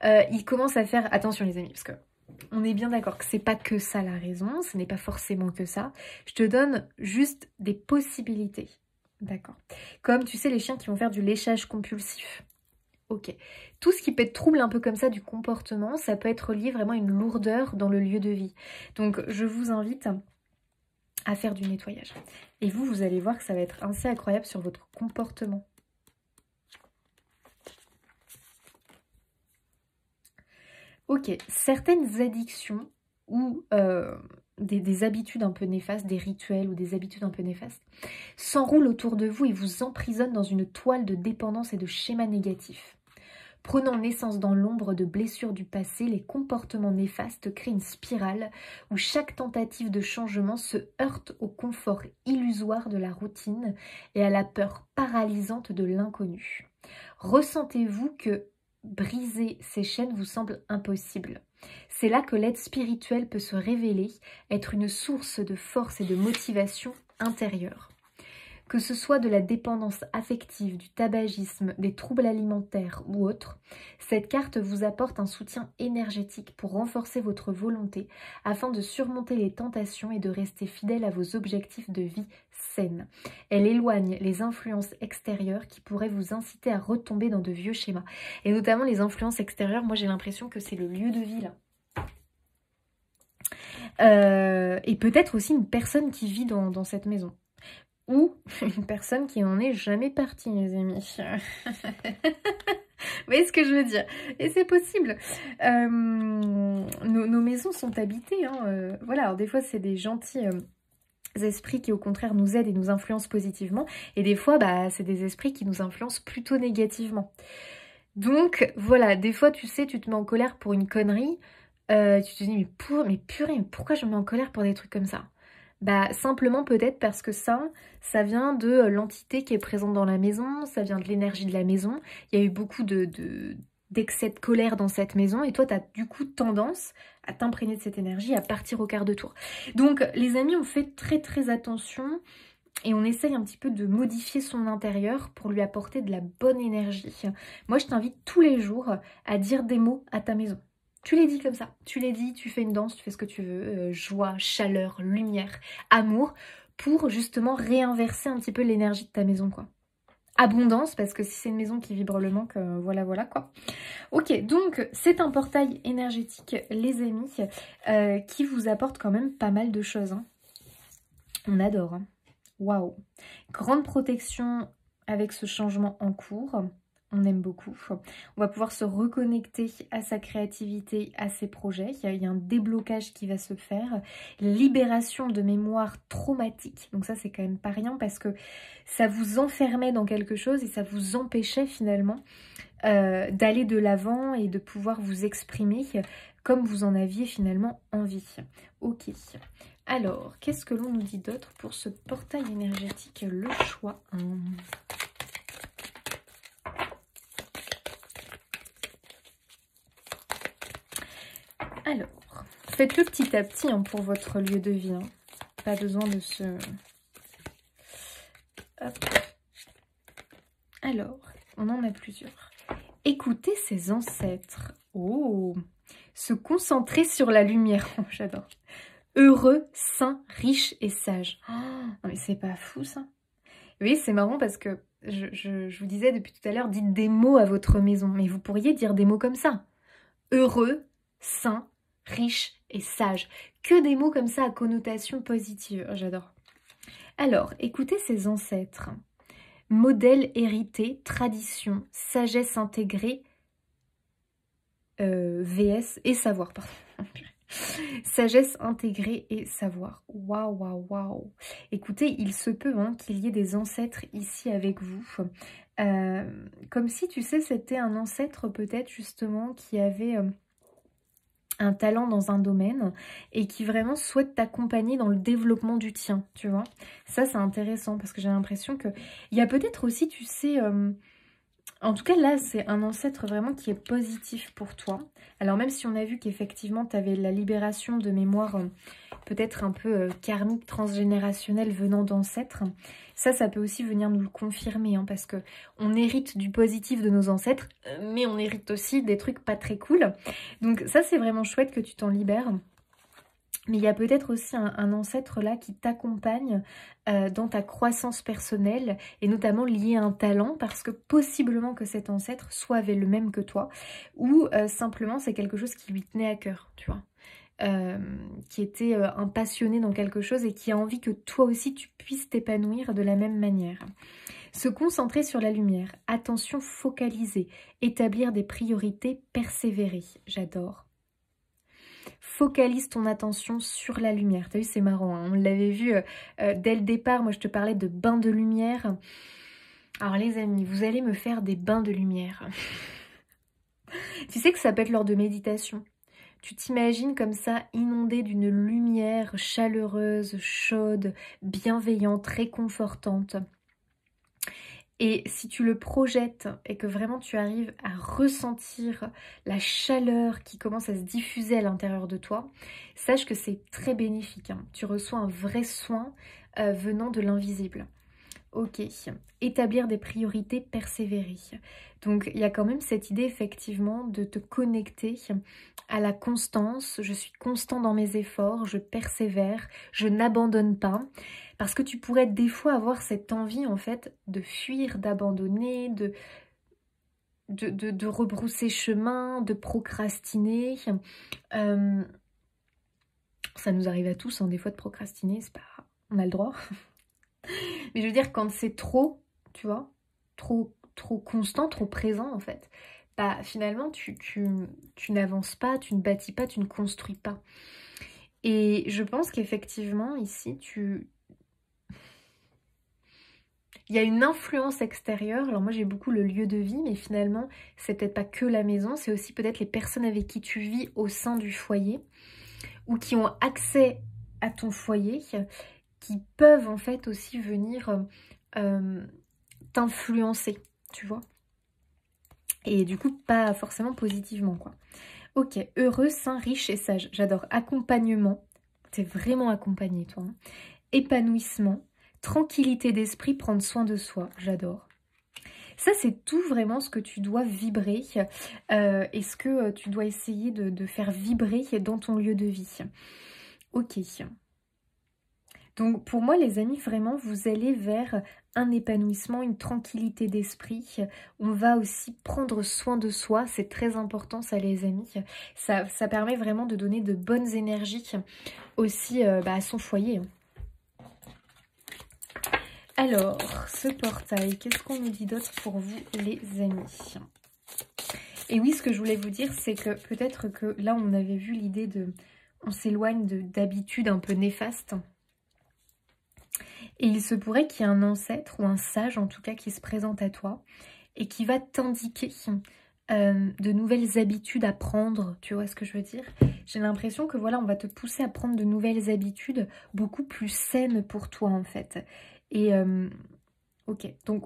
Il commence à faire, attention les amis, parce que on est bien d'accord que c'est pas que ça la raison, ce n'est pas forcément que ça. Je te donne juste des possibilités, d'accord? Comme tu sais les chiens qui vont faire du léchage compulsif. Ok. Tout ce qui peut être trouble un peu comme ça du comportement, ça peut être lié vraiment à une lourdeur dans le lieu de vie. Donc je vous invite à faire du nettoyage. Et vous allez voir que ça va être assez incroyable sur votre comportement. Ok, certaines addictions ou des habitudes un peu néfastes, des rituels ou des habitudes un peu néfastes, s'enroulent autour de vous et vous emprisonnent dans une toile de dépendance et de schémas négatifs. Prenant naissance dans l'ombre de blessures du passé, les comportements néfastes créent une spirale où chaque tentative de changement se heurte au confort illusoire de la routine et à la peur paralysante de l'inconnu. Ressentez-vous que briser ces chaînes vous semble impossible? C'est là que l'aide spirituelle peut se révéler, être une source de force et de motivation intérieure. Que ce soit de la dépendance affective, du tabagisme, des troubles alimentaires ou autres, cette carte vous apporte un soutien énergétique pour renforcer votre volonté afin de surmonter les tentations et de rester fidèle à vos objectifs de vie saine. Elle éloigne les influences extérieures qui pourraient vous inciter à retomber dans de vieux schémas. Et notamment les influences extérieures, moi j'ai l'impression que c'est le lieu de vie là. Et peut-être aussi une personne qui vit dans cette maison. Ou une personne qui n'en est jamais partie, mes amis. Vous voyez ce que je veux dire? Et c'est possible. Nos maisons sont habitées. Hein, voilà, alors des fois, c'est des gentils esprits qui, au contraire, nous aident et nous influencent positivement. Et des fois, bah, c'est des esprits qui nous influencent plutôt négativement. Donc, voilà, des fois, tu sais, tu te mets en colère pour une connerie. Tu te dis, mais purée, mais pourquoi je me mets en colère pour des trucs comme ça? Bah simplement peut-être parce que ça vient de l'entité qui est présente dans la maison, ça vient de l'énergie de la maison. Il y a eu beaucoup d'excès de colère dans cette maison et toi tu as du coup tendance à t'imprégner de cette énergie, à partir au quart de tour. Donc les amis, on fait très très attention et on essaye un petit peu de modifier son intérieur pour lui apporter de la bonne énergie. Moi je t'invite tous les jours à dire des mots à ta maison. Tu les dis comme ça, tu les dis, tu fais une danse, tu fais ce que tu veux, joie, chaleur, lumière, amour, pour justement réinverser un petit peu l'énergie de ta maison, quoi. Abondance, parce que si c'est une maison qui vibre le manque, voilà, voilà, quoi. Ok, donc c'est un portail énergétique, les amis, qui vous apporte quand même pas mal de choses. Hein. On adore. Hein. Waouh. Grande protection avec ce changement en cours. On aime beaucoup. On va pouvoir se reconnecter à sa créativité, à ses projets. Il y a un déblocage qui va se faire. Libération de mémoire traumatique. Donc ça, c'est quand même pas rien parce que ça vous enfermait dans quelque chose et ça vous empêchait finalement d'aller de l'avant et de pouvoir vous exprimer comme vous en aviez finalement envie. Ok. Alors, qu'est-ce que l'on nous dit d'autre pour ce portail énergétique? Le choix. Alors, faites-le petit à petit hein, pour votre lieu de vie. Hein. Pas besoin de se... Hop. Alors, on en a plusieurs. Écoutez ses ancêtres. Oh, se concentrer sur la lumière. Oh, j'adore. Heureux, sain, riche et sage. Oh, non mais c'est pas fou ça. Oui, c'est marrant parce que je vous disais depuis tout à l'heure, dites des mots à votre maison. Mais vous pourriez dire des mots comme ça. Heureux, sain, riche et sage. Que des mots comme ça à connotation positive. Oh, j'adore. Alors, écoutez ses ancêtres. Modèle hérité, tradition, sagesse intégrée, VS et savoir. Pardon. Sagesse intégrée et savoir. Waouh, waouh, waouh. Écoutez, il se peut hein, qu'il y ait des ancêtres ici avec vous. Comme si, tu sais, c'était un ancêtre peut-être justement qui avait un talent dans un domaine et qui vraiment souhaite t'accompagner dans le développement du tien, tu vois. Ça, c'est intéressant parce que j'ai l'impression que... Il y a peut-être aussi, tu sais... En tout cas, là, c'est un ancêtre vraiment qui est positif pour toi. Alors, même si on a vu qu'effectivement, tu avais la libération de mémoire peut-être un peu karmique, transgénérationnelle venant d'ancêtres, ça peut aussi venir nous le confirmer, hein, parce que on hérite du positif de nos ancêtres, mais on hérite aussi des trucs pas très cool. Donc ça, c'est vraiment chouette que tu t'en libères. Mais il y a peut-être aussi un ancêtre là qui t'accompagne dans ta croissance personnelle et notamment lié à un talent parce que possiblement que cet ancêtre soit avait le même que toi ou simplement c'est quelque chose qui lui tenait à cœur, tu vois. Qui était un passionné dans quelque chose et qui a envie que toi aussi tu puisses t'épanouir de la même manière. Se concentrer sur la lumière, attention focalisée, établir des priorités, persévérer, j'adore. Focalise ton attention sur la lumière. T'as vu, c'est marrant, hein, on l'avait vu dès le départ. Moi, je te parlais de bains de lumière. Alors, les amis, vous allez me faire des bains de lumière. Tu sais que ça peut être lors de méditation. Tu t'imagines comme ça, inondé d'une lumière chaleureuse, chaude, bienveillante, réconfortante. Et si tu le projettes et que vraiment tu arrives à ressentir la chaleur qui commence à se diffuser à l'intérieur de toi, sache que c'est très bénéfique, hein. Tu reçois un vrai soin venant de l'invisible. Ok, établir des priorités, persévérer. Donc il y a quand même cette idée effectivement de te connecter à la constance. Je suis constant dans mes efforts, je persévère, je n'abandonne pas. Parce que tu pourrais des fois avoir cette envie en fait de fuir, d'abandonner, de rebrousser chemin, de procrastiner. Ça nous arrive à tous hein, des fois de procrastiner, c'est pas... on a le droit. Mais je veux dire, quand c'est trop, tu vois, trop constant, trop présent en fait, bah finalement tu n'avances pas, tu ne bâtis pas, tu ne construis pas. Et je pense qu'effectivement ici, il y a une influence extérieure. Alors moi j'ai beaucoup le lieu de vie, mais finalement c'est peut-être pas que la maison, c'est aussi peut-être les personnes avec qui tu vis au sein du foyer ou qui ont accès à ton foyer, qui peuvent en fait aussi venir t'influencer, tu vois. Et du coup, pas forcément positivement, quoi. Ok, heureux, sain, riche et sage. J'adore. Accompagnement. T'es vraiment accompagné, toi. Hein. Épanouissement. Tranquillité d'esprit, prendre soin de soi. J'adore. Ça, c'est tout vraiment ce que tu dois vibrer et ce que tu dois essayer de faire vibrer dans ton lieu de vie. Ok. Donc pour moi les amis, vraiment vous allez vers un épanouissement, une tranquillité d'esprit. On va aussi prendre soin de soi, c'est très important ça les amis. Ça permet vraiment de donner de bonnes énergies aussi à son foyer. Alors, ce portail, qu'est-ce qu'on nous dit d'autre pour vous les amis? Et oui, ce que je voulais vous dire, c'est que peut-être que là on avait vu l'idée de... on s'éloigne d'habitudes un peu néfastes. Et il se pourrait qu'il y ait un ancêtre ou un sage en tout cas qui se présente à toi et qui va t'indiquer de nouvelles habitudes à prendre, tu vois ce que je veux dire? J'ai l'impression que voilà, on va te pousser à prendre de nouvelles habitudes beaucoup plus saines pour toi en fait. Et ok, donc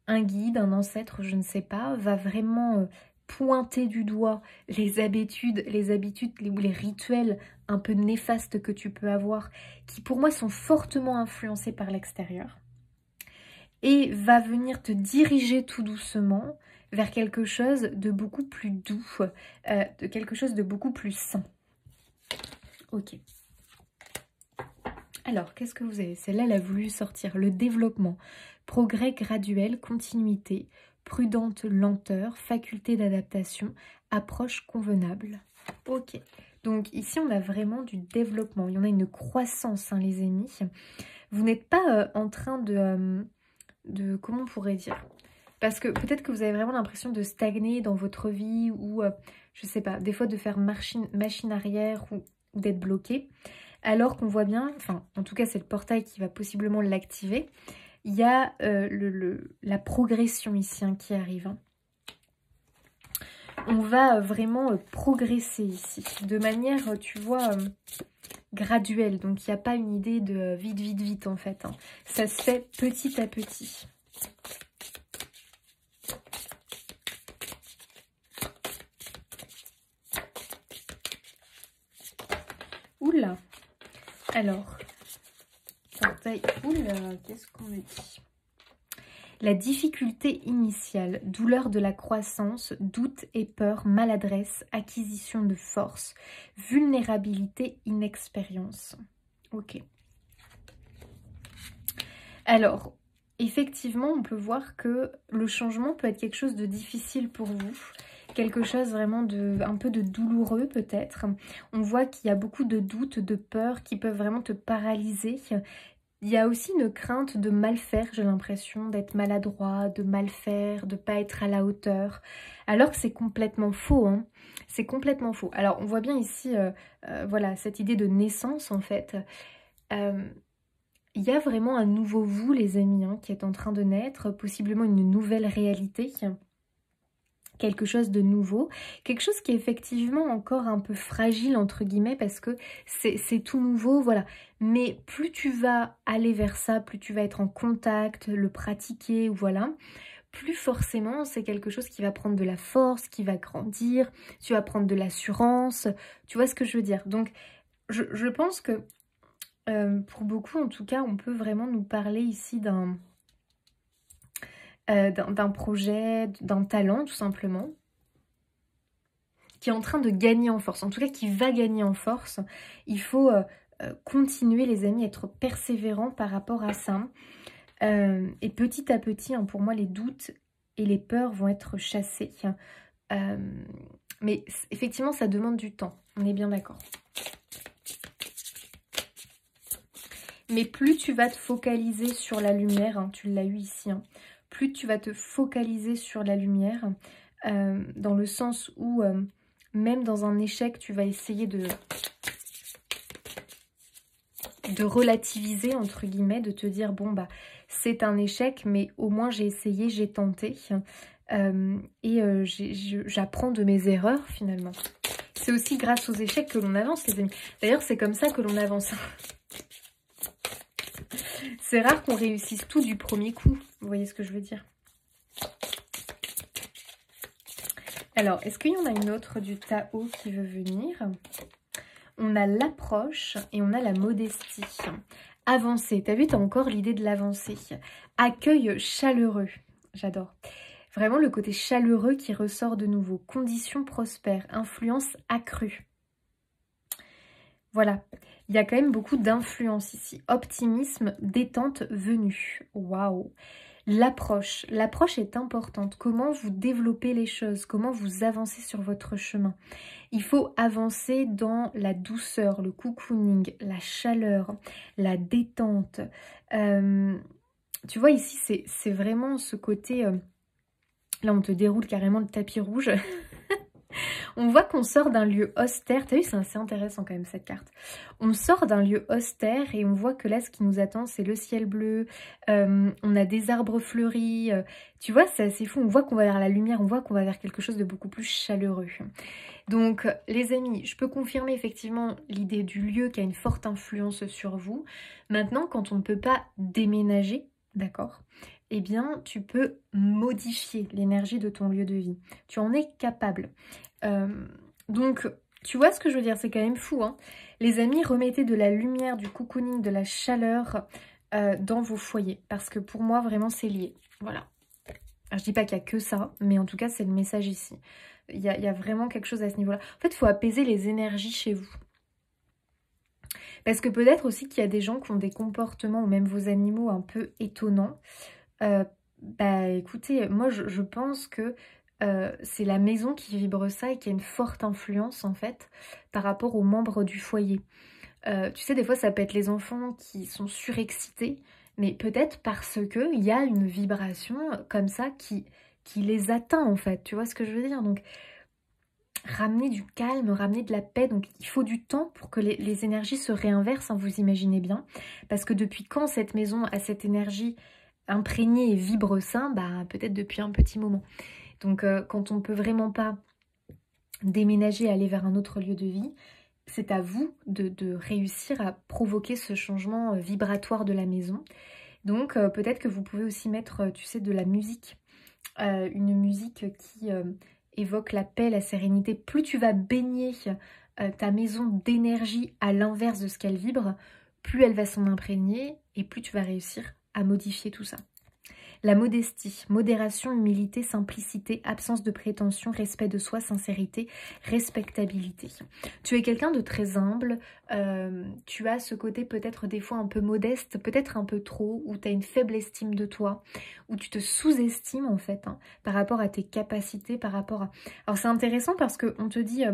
un guide, un ancêtre, je ne sais pas, va vraiment pointer du doigt les habitudes ou les rituels un peu néfastes que tu peux avoir, qui pour moi sont fortement influencés par l'extérieur, et va venir te diriger tout doucement vers quelque chose de beaucoup plus doux, de quelque chose de beaucoup plus sain. Ok. Alors, qu'est-ce que vous avez? Celle-là, elle a voulu sortir le développement, progrès graduel, continuité, prudente lenteur, faculté d'adaptation, approche convenable. Ok, donc ici on a vraiment du développement, il y en a une croissance hein, les amis. Vous n'êtes pas en train de comment on pourrait dire, Parce que peut-être que vous avez vraiment l'impression de stagner dans votre vie ou, je sais pas, des fois de faire machine arrière ou d'être bloqué. Alors qu'on voit bien, enfin en tout cas c'est le portail qui va possiblement l'activer, il y a la progression ici hein, qui arrive. Hein. On va vraiment progresser ici, de manière, tu vois, graduelle. Donc il n'y a pas une idée de vite, vite, vite en fait. Hein. Ça se fait petit à petit. Oula. Alors, portail, oula, qu'est-ce qu'on me dit? La difficulté initiale, douleur de la croissance, doute et peur, maladresse, acquisition de force, vulnérabilité, inexpérience. Ok. Alors, effectivement, on peut voir que le changement peut être quelque chose de difficile pour vous. Quelque chose vraiment un peu de douloureux peut-être. On voit qu'il y a beaucoup de doutes, de peurs qui peuvent vraiment te paralyser. Il y a aussi une crainte de mal faire, j'ai l'impression, d'être maladroit, de mal faire, de ne pas être à la hauteur. Alors que c'est complètement faux, hein. C'est complètement faux. Alors, on voit bien ici, voilà, cette idée de naissance, en fait. Il y a vraiment un nouveau vous, les amis, hein, qui est en train de naître, possiblement une nouvelle réalité, quelque chose de nouveau, quelque chose qui est effectivement encore un peu fragile, entre guillemets, parce que c'est tout nouveau, voilà. Mais plus tu vas aller vers ça, plus tu vas être en contact, le pratiquer, voilà, plus forcément c'est quelque chose qui va prendre de la force, qui va grandir, tu vas prendre de l'assurance, tu vois ce que je veux dire. Donc, je pense que pour beaucoup, en tout cas, on peut vraiment nous parler ici d'un projet, d'un talent, tout simplement, qui est en train de gagner en force, en tout cas qui va gagner en force. Il faut continuer, les amis, être persévérant par rapport à ça. Et petit à petit, hein, pour moi, les doutes et les peurs vont être chassés. Mais effectivement, ça demande du temps, on est bien d'accord. Mais plus tu vas te focaliser sur la lumière, hein, tu l'as eu ici, hein, plus tu vas te focaliser sur la lumière, dans le sens où même dans un échec, tu vas essayer de relativiser, entre guillemets, de te dire, bon, bah, c'est un échec, mais au moins j'ai essayé, j'ai tenté, j'apprends de mes erreurs, finalement. C'est aussi grâce aux échecs que l'on avance, les amis. D'ailleurs, c'est comme ça que l'on avance. C'est rare qu'on réussisse tout du premier coup, vous voyez ce que je veux dire? Alors, est-ce qu'il y en a une autre du Tao qui veut venir? On a l'approche et on a la modestie. Avancer, t'as vu, t'as encore l'idée de l'avancer. Accueil chaleureux, j'adore. Vraiment le côté chaleureux qui ressort de nouveau. Conditions prospères, influence accrue. Voilà, il y a quand même beaucoup d'influence ici. Optimisme, détente venue. Waouh! L'approche est importante. Comment vous développez les choses, comment vous avancez sur votre chemin. Il faut avancer dans la douceur, le cocooning, la chaleur, la détente. Tu vois ici, c'est vraiment ce côté... là, on te déroule carrément le tapis rouge. On voit qu'on sort d'un lieu austère. T'as vu, c'est assez intéressant quand même cette carte. On sort d'un lieu austère et on voit que là, ce qui nous attend, c'est le ciel bleu. On a des arbres fleuris. Tu vois, c'est assez fou. On voit qu'on va vers la lumière. On voit qu'on va vers quelque chose de beaucoup plus chaleureux. Donc, les amis, je peux confirmer effectivement l'idée du lieu qui a une forte influence sur vous. Maintenant, quand on ne peut pas déménager, d'accord, eh bien, tu peux modifier l'énergie de ton lieu de vie. Tu en es capable. Donc, tu vois ce que je veux dire, c'est quand même fou, hein. Les amis, remettez de la lumière, du cocooning, de la chaleur dans vos foyers. Parce que pour moi, vraiment, c'est lié. Voilà. Alors, je dis pas qu'il n'y a que ça, mais en tout cas, c'est le message ici. Il y a vraiment quelque chose à ce niveau-là. En fait, il faut apaiser les énergies chez vous. Parce que peut-être aussi qu'il y a des gens qui ont des comportements, ou même vos animaux, un peu étonnants. Bah écoutez, moi je pense que c'est la maison qui vibre ça et qui a une forte influence en fait par rapport aux membres du foyer. Tu sais, des fois ça peut être les enfants qui sont surexcités, mais peut-être parce que il y a une vibration comme ça qui les atteint en fait, tu vois ce que je veux dire? Donc ramener du calme, ramener de la paix, donc il faut du temps pour que les énergies se réinversent, hein, vous imaginez bien, parce que depuis quand cette maison a cette énergie imprégnée et vibre sain, bah peut-être depuis un petit moment. Donc quand on peut vraiment pas déménager, aller vers un autre lieu de vie, c'est à vous de réussir à provoquer ce changement vibratoire de la maison. Donc peut-être que vous pouvez aussi mettre, tu sais, de la musique. Une musique qui évoque la paix, la sérénité. Plus tu vas baigner ta maison d'énergie à l'inverse de ce qu'elle vibre, plus elle va s'en imprégner et plus tu vas réussir à modifier tout ça. La modestie, modération, humilité, simplicité, absence de prétention, respect de soi, sincérité, respectabilité. Tu es quelqu'un de très humble, tu as ce côté peut-être des fois un peu modeste, peut-être un peu trop, où tu as une faible estime de toi, où tu te sous-estimes en fait, hein, par rapport à tes capacités, par rapport à... Alors c'est intéressant parce qu'on te dit...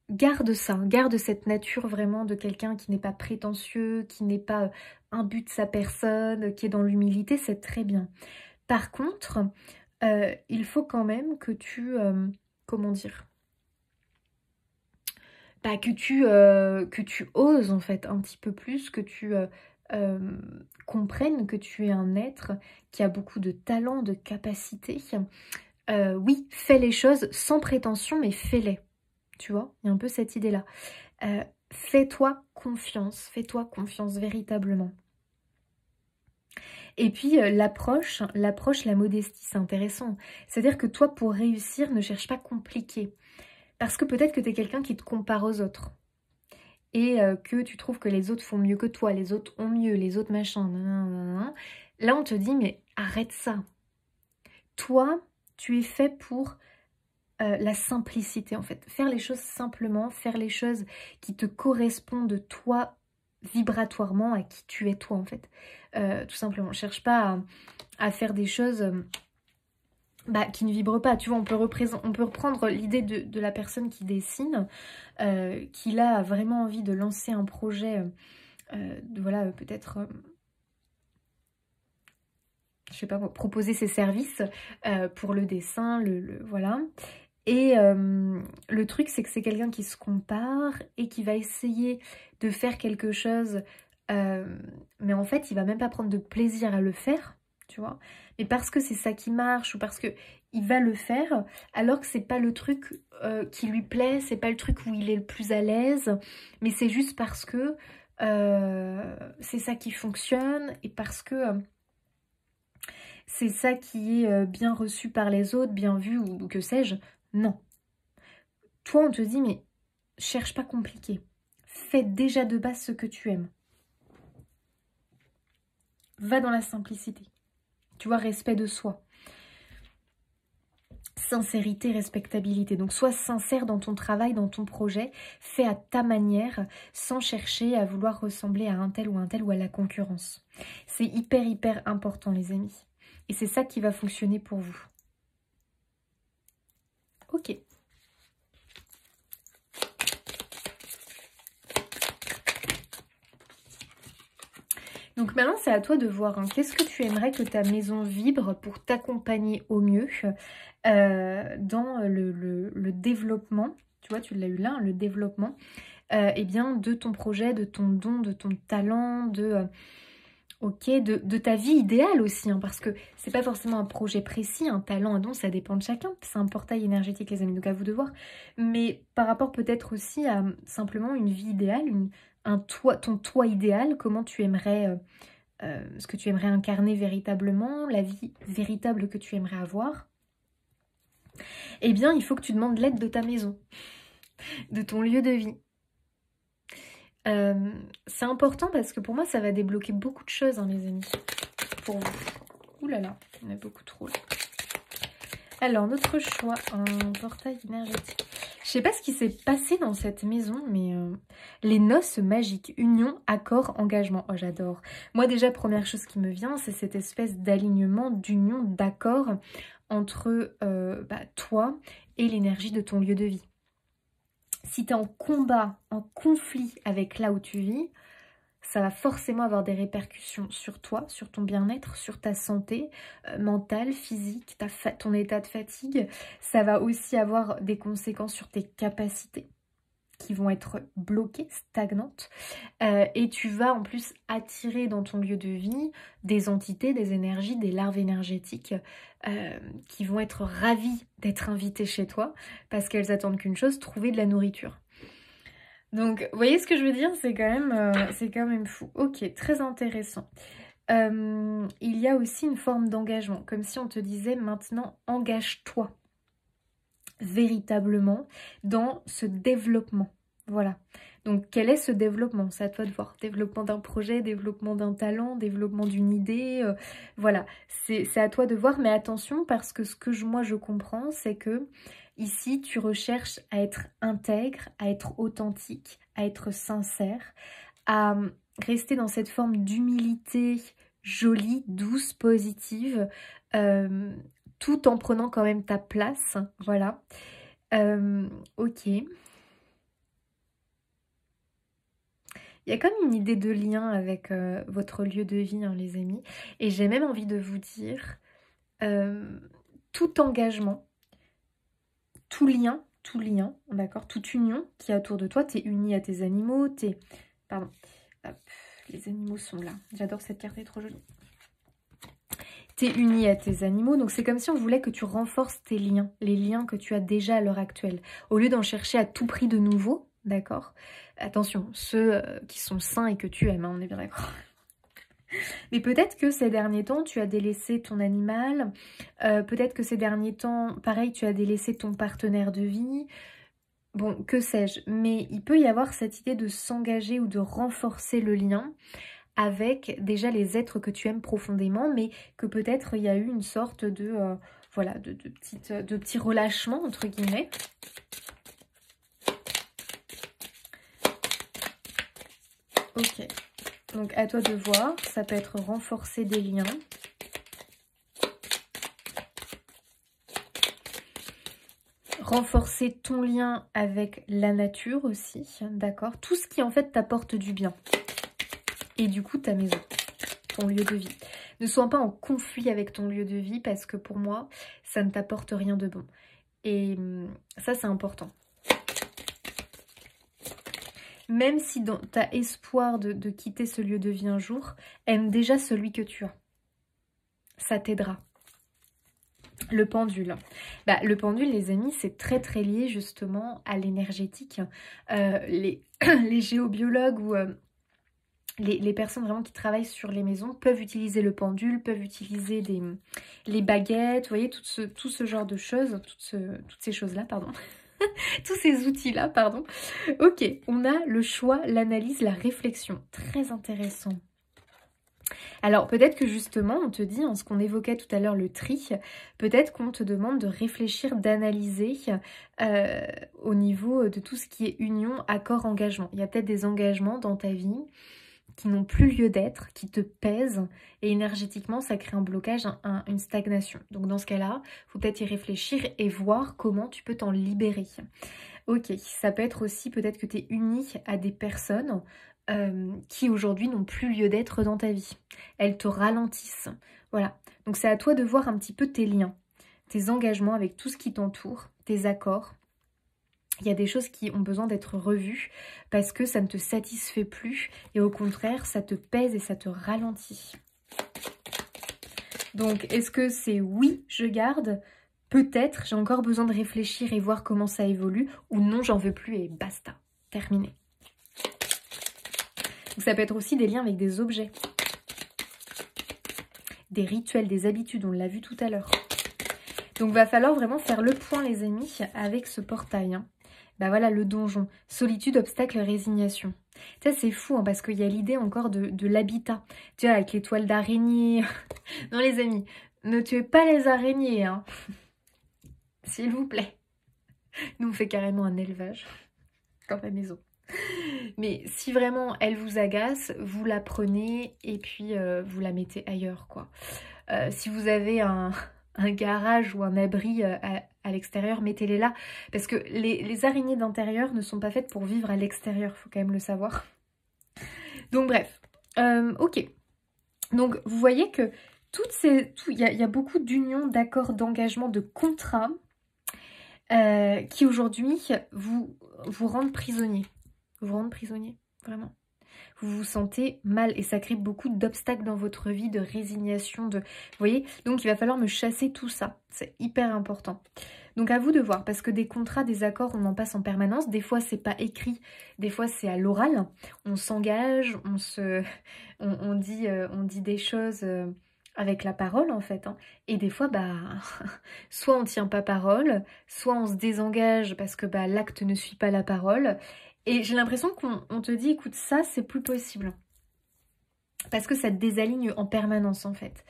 garde ça, garde cette nature vraiment de quelqu'un qui n'est pas prétentieux, qui n'est pas imbu de sa personne, qui est dans l'humilité, c'est très bien. Par contre, il faut quand même que tu, comment dire, bah, que tu oses en fait un petit peu plus, que tu comprennes que tu es un être qui a beaucoup de talent, de capacité. Oui, fais les choses sans prétention, mais fais-les. Tu vois, il y a un peu cette idée-là. Fais-toi confiance véritablement. Et puis l'approche, la modestie, c'est intéressant. C'est-à-dire que toi, pour réussir, ne cherche pas compliqué. Parce que peut-être que tu es quelqu'un qui te compare aux autres. Et que tu trouves que les autres font mieux que toi, les autres ont mieux, les autres machin. Nanana. Là, on te dit, mais arrête ça. Toi, tu es fait pour... la simplicité en fait, faire les choses simplement, faire les choses qui te correspondent toi vibratoirement à qui tu es toi en fait, tout simplement. Cherche pas à faire des choses qui ne vibrent pas, tu vois. On peut reprendre l'idée de la personne qui dessine, qui là a vraiment envie de lancer un projet, voilà, peut-être... je sais pas, proposer ses services pour le dessin, voilà. Et le truc, c'est que c'est quelqu'un qui se compare et qui va essayer de faire quelque chose, mais en fait, il va même pas prendre de plaisir à le faire, tu vois. Mais parce que c'est ça qui marche ou parce que il va le faire, alors que c'est pas le truc qui lui plaît, c'est pas le truc où il est le plus à l'aise, mais c'est juste parce que c'est ça qui fonctionne et parce que... c'est ça qui est bien reçu par les autres, bien vu ou que sais-je. Non. Toi, on te dit, mais cherche pas compliqué. Fais déjà de base ce que tu aimes. Va dans la simplicité. Tu vois, respect de soi. Sincérité, respectabilité. Donc, sois sincère dans ton travail, dans ton projet. Fais à ta manière, sans chercher à vouloir ressembler à un tel ou à la concurrence. C'est hyper, hyper important, les amis. Et c'est ça qui va fonctionner pour vous. Ok. Donc maintenant, c'est à toi de voir, hein, qu'est-ce que tu aimerais que ta maison vibre pour t'accompagner au mieux dans le développement. Tu vois, tu l'as eu là, hein, le développement eh bien, de ton projet, de ton don, de ton talent, de ta vie idéale aussi, hein, parce que c'est pas forcément un projet précis, un talent, un don, ça dépend de chacun. C'est un portail énergétique, les amis, donc à vous de voir. Mais par rapport peut-être aussi à simplement une vie idéale, ton toi idéal, comment tu aimerais, ce que tu aimerais incarner véritablement, la vie véritable que tu aimerais avoir, eh bien, il faut que tu demandes l'aide de ta maison, de ton lieu de vie. C'est important parce que pour moi, ça va débloquer beaucoup de choses, hein, les amis, pour vous. Ouh là là, il y en a beaucoup trop là. Alors, notre choix, un portail énergétique. Je sais pas ce qui s'est passé dans cette maison, mais les noces magiques, union, accord, engagement. Oh, j'adore. Moi, déjà, première chose qui me vient, c'est cette espèce d'alignement, d'union, d'accord entre toi et l'énergie de ton lieu de vie. Si tu es en combat, en conflit avec là où tu vis, ça va forcément avoir des répercussions sur toi, sur ton bien-être, sur ta santé mentale, physique, ton état de fatigue. Ça va aussi avoir des conséquences sur tes capacités qui vont être bloquées, stagnantes. Et tu vas en plus attirer dans ton lieu de vie des entités, des énergies, des larves énergétiques qui vont être ravies d'être invitées chez toi parce qu'elles attendent qu'une chose, trouver de la nourriture. Donc, vous voyez ce que je veux dire? C'est quand même fou. Ok, très intéressant. Il y a aussi une forme d'engagement, comme si on te disait maintenant, engage-toi véritablement dans ce développement. Voilà. Donc, quel est ce développement? C'est à toi de voir. Développement d'un projet, développement d'un talent, développement d'une idée. Voilà, c'est à toi de voir. Mais attention, parce que ce que moi je comprends, c'est que ici, tu recherches à être intègre, à être authentique, à être sincère, à rester dans cette forme d'humilité jolie, douce, positive, tout en prenant quand même ta place. Voilà. Ok. Il y a comme une idée de lien avec votre lieu de vie, hein, les amis. Et j'ai même envie de vous dire, tout engagement, tout lien, d'accord, toute union qui est autour de toi, t'es uni à tes animaux, Pardon, hop, les animaux sont là. J'adore cette carte, elle est trop jolie. T'es uni à tes animaux, donc c'est comme si on voulait que tu renforces tes liens, les liens que tu as déjà à l'heure actuelle, au lieu d'en chercher à tout prix de nouveau, d'accord? Attention, ceux qui sont sains et que tu aimes, hein, on est bien d'accord. Mais peut-être que ces derniers temps, tu as délaissé ton animal, peut-être que ces derniers temps, pareil, tu as délaissé ton partenaire de vie, bon, que sais-je, mais il peut y avoir cette idée de s'engager ou de renforcer le lien avec déjà les êtres que tu aimes profondément, mais que peut-être il y a eu une sorte de, voilà, de petit relâchement, entre guillemets. Ok. Donc, à toi de voir. Ça peut être renforcer des liens. Renforcer ton lien avec la nature aussi. D'accord? Tout ce qui, en fait, t'apporte du bien. Et du coup, ta maison. Ton lieu de vie. Ne sois pas en conflit avec ton lieu de vie parce que pour moi, ça ne t'apporte rien de bon. Et ça, c'est important. Même si tu as espoir de quitter ce lieu de vie un jour, aime déjà celui que tu as. Ça t'aidera. Le pendule. Bah, le pendule, les amis, c'est très très lié justement à l'énergétique. Les géobiologues ou les personnes vraiment qui travaillent sur les maisons peuvent utiliser le pendule, peuvent utiliser les baguettes, vous voyez, tout ce genre de choses, toutes ces choses-là, pardon. Tous ces outils-là, pardon. Ok, on a le choix, l'analyse, la réflexion. Très intéressant. Alors, peut-être que justement, on te dit, en ce qu'on évoquait tout à l'heure, le tri, peut-être qu'on te demande de réfléchir, d'analyser au niveau de tout ce qui est union, accord, engagement. Il y a peut-être des engagements dans ta vie qui n'ont plus lieu d'être, qui te pèsent, et énergétiquement, ça crée un blocage, une stagnation. Donc dans ce cas-là, il faut peut-être y réfléchir et voir comment tu peux t'en libérer. Ok, ça peut être aussi peut-être que tu es uni à des personnes qui aujourd'hui n'ont plus lieu d'être dans ta vie. Elles te ralentissent. Voilà, donc c'est à toi de voir un petit peu tes liens, tes engagements avec tout ce qui t'entoure, tes accords. Il y a des choses qui ont besoin d'être revues parce que ça ne te satisfait plus et au contraire, ça te pèse et ça te ralentit. Donc, est-ce que c'est oui, je garde? Peut-être, j'ai encore besoin de réfléchir et voir comment ça évolue ou non, j'en veux plus et basta, terminé. Donc, ça peut être aussi des liens avec des objets, des rituels, des habitudes, on l'a vu tout à l'heure. Donc, va falloir vraiment faire le point, les amis, avec ce portail, hein. Bah voilà, le donjon. Solitude, obstacle, résignation. Tu sais, c'est fou, hein, parce qu'il y a l'idée encore de l'habitat. Tu vois, avec les toiles d'araignée. Non, les amis, ne tuez pas les araignées, hein. S'il vous plaît. Nous, on fait carrément un élevage dans la maison. Mais si vraiment elle vous agace, vous la prenez et puis vous la mettez ailleurs, quoi. Si vous avez un garage ou un abri à l'extérieur, mettez-les là. Parce que les araignées d'intérieur ne sont pas faites pour vivre à l'extérieur, il faut quand même le savoir. Donc bref, ok. Donc vous voyez que il y a beaucoup d'unions, d'accords, d'engagements, de contrats qui aujourd'hui vous rendent prisonnier. Vous rendent prisonnier, vraiment. Vous vous sentez mal et ça crée beaucoup d'obstacles dans votre vie, de résignation, Vous voyez, donc il va falloir me chasser tout ça. C'est hyper important. Donc à vous de voir, parce que des contrats, des accords, on en passe en permanence. Des fois, c'est pas écrit, des fois, c'est à l'oral. On s'engage, on dit des choses avec la parole, en fait. Hein. Et des fois, bah, soit on tient pas parole, soit on se désengage parce que bah, l'acte ne suit pas la parole. Et j'ai l'impression qu'on te dit, écoute, ça, c'est plus possible. Parce que ça te désaligne en permanence, en fait.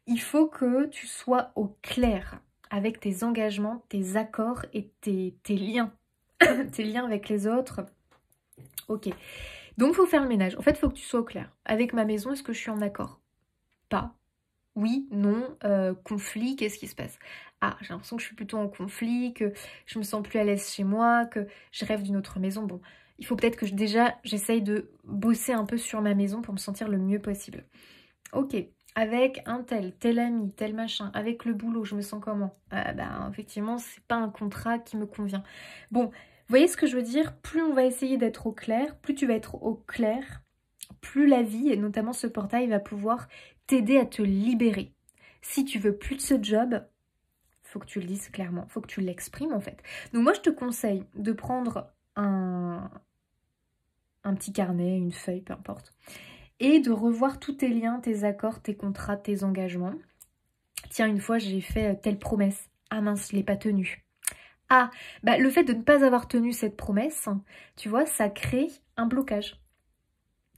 Il faut que tu sois au clair avec tes engagements, tes accords et tes liens. Tes liens avec les autres. Ok. Donc, il faut faire le ménage. En fait, il faut que tu sois au clair. Avec ma maison, est-ce que je suis en accord? Pas. Oui, non, conflit, qu'est-ce qui se passe? Ah, j'ai l'impression que je suis plutôt en conflit, que je me sens plus à l'aise chez moi, que je rêve d'une autre maison. Bon, il faut peut-être que j'essaye de bosser un peu sur ma maison pour me sentir le mieux possible. Ok, avec un tel ami, tel machin, avec le boulot, je me sens comment? Ben, effectivement, c'est pas un contrat qui me convient. Bon, vous voyez ce que je veux dire? Plus on va essayer d'être au clair, plus tu vas être au clair, plus la vie, et notamment ce portail, va pouvoir t'aider à te libérer. Si tu veux plus de ce job, faut que tu le dises clairement, faut que tu l'exprimes en fait. Donc moi je te conseille de prendre un petit carnet, une feuille, peu importe, et de revoir tous tes liens, tes accords, tes contrats, tes engagements. Tiens, une fois j'ai fait telle promesse, ah mince, je l'ai pas tenue. Ah, bah le fait de ne pas avoir tenu cette promesse, tu vois, ça crée un blocage.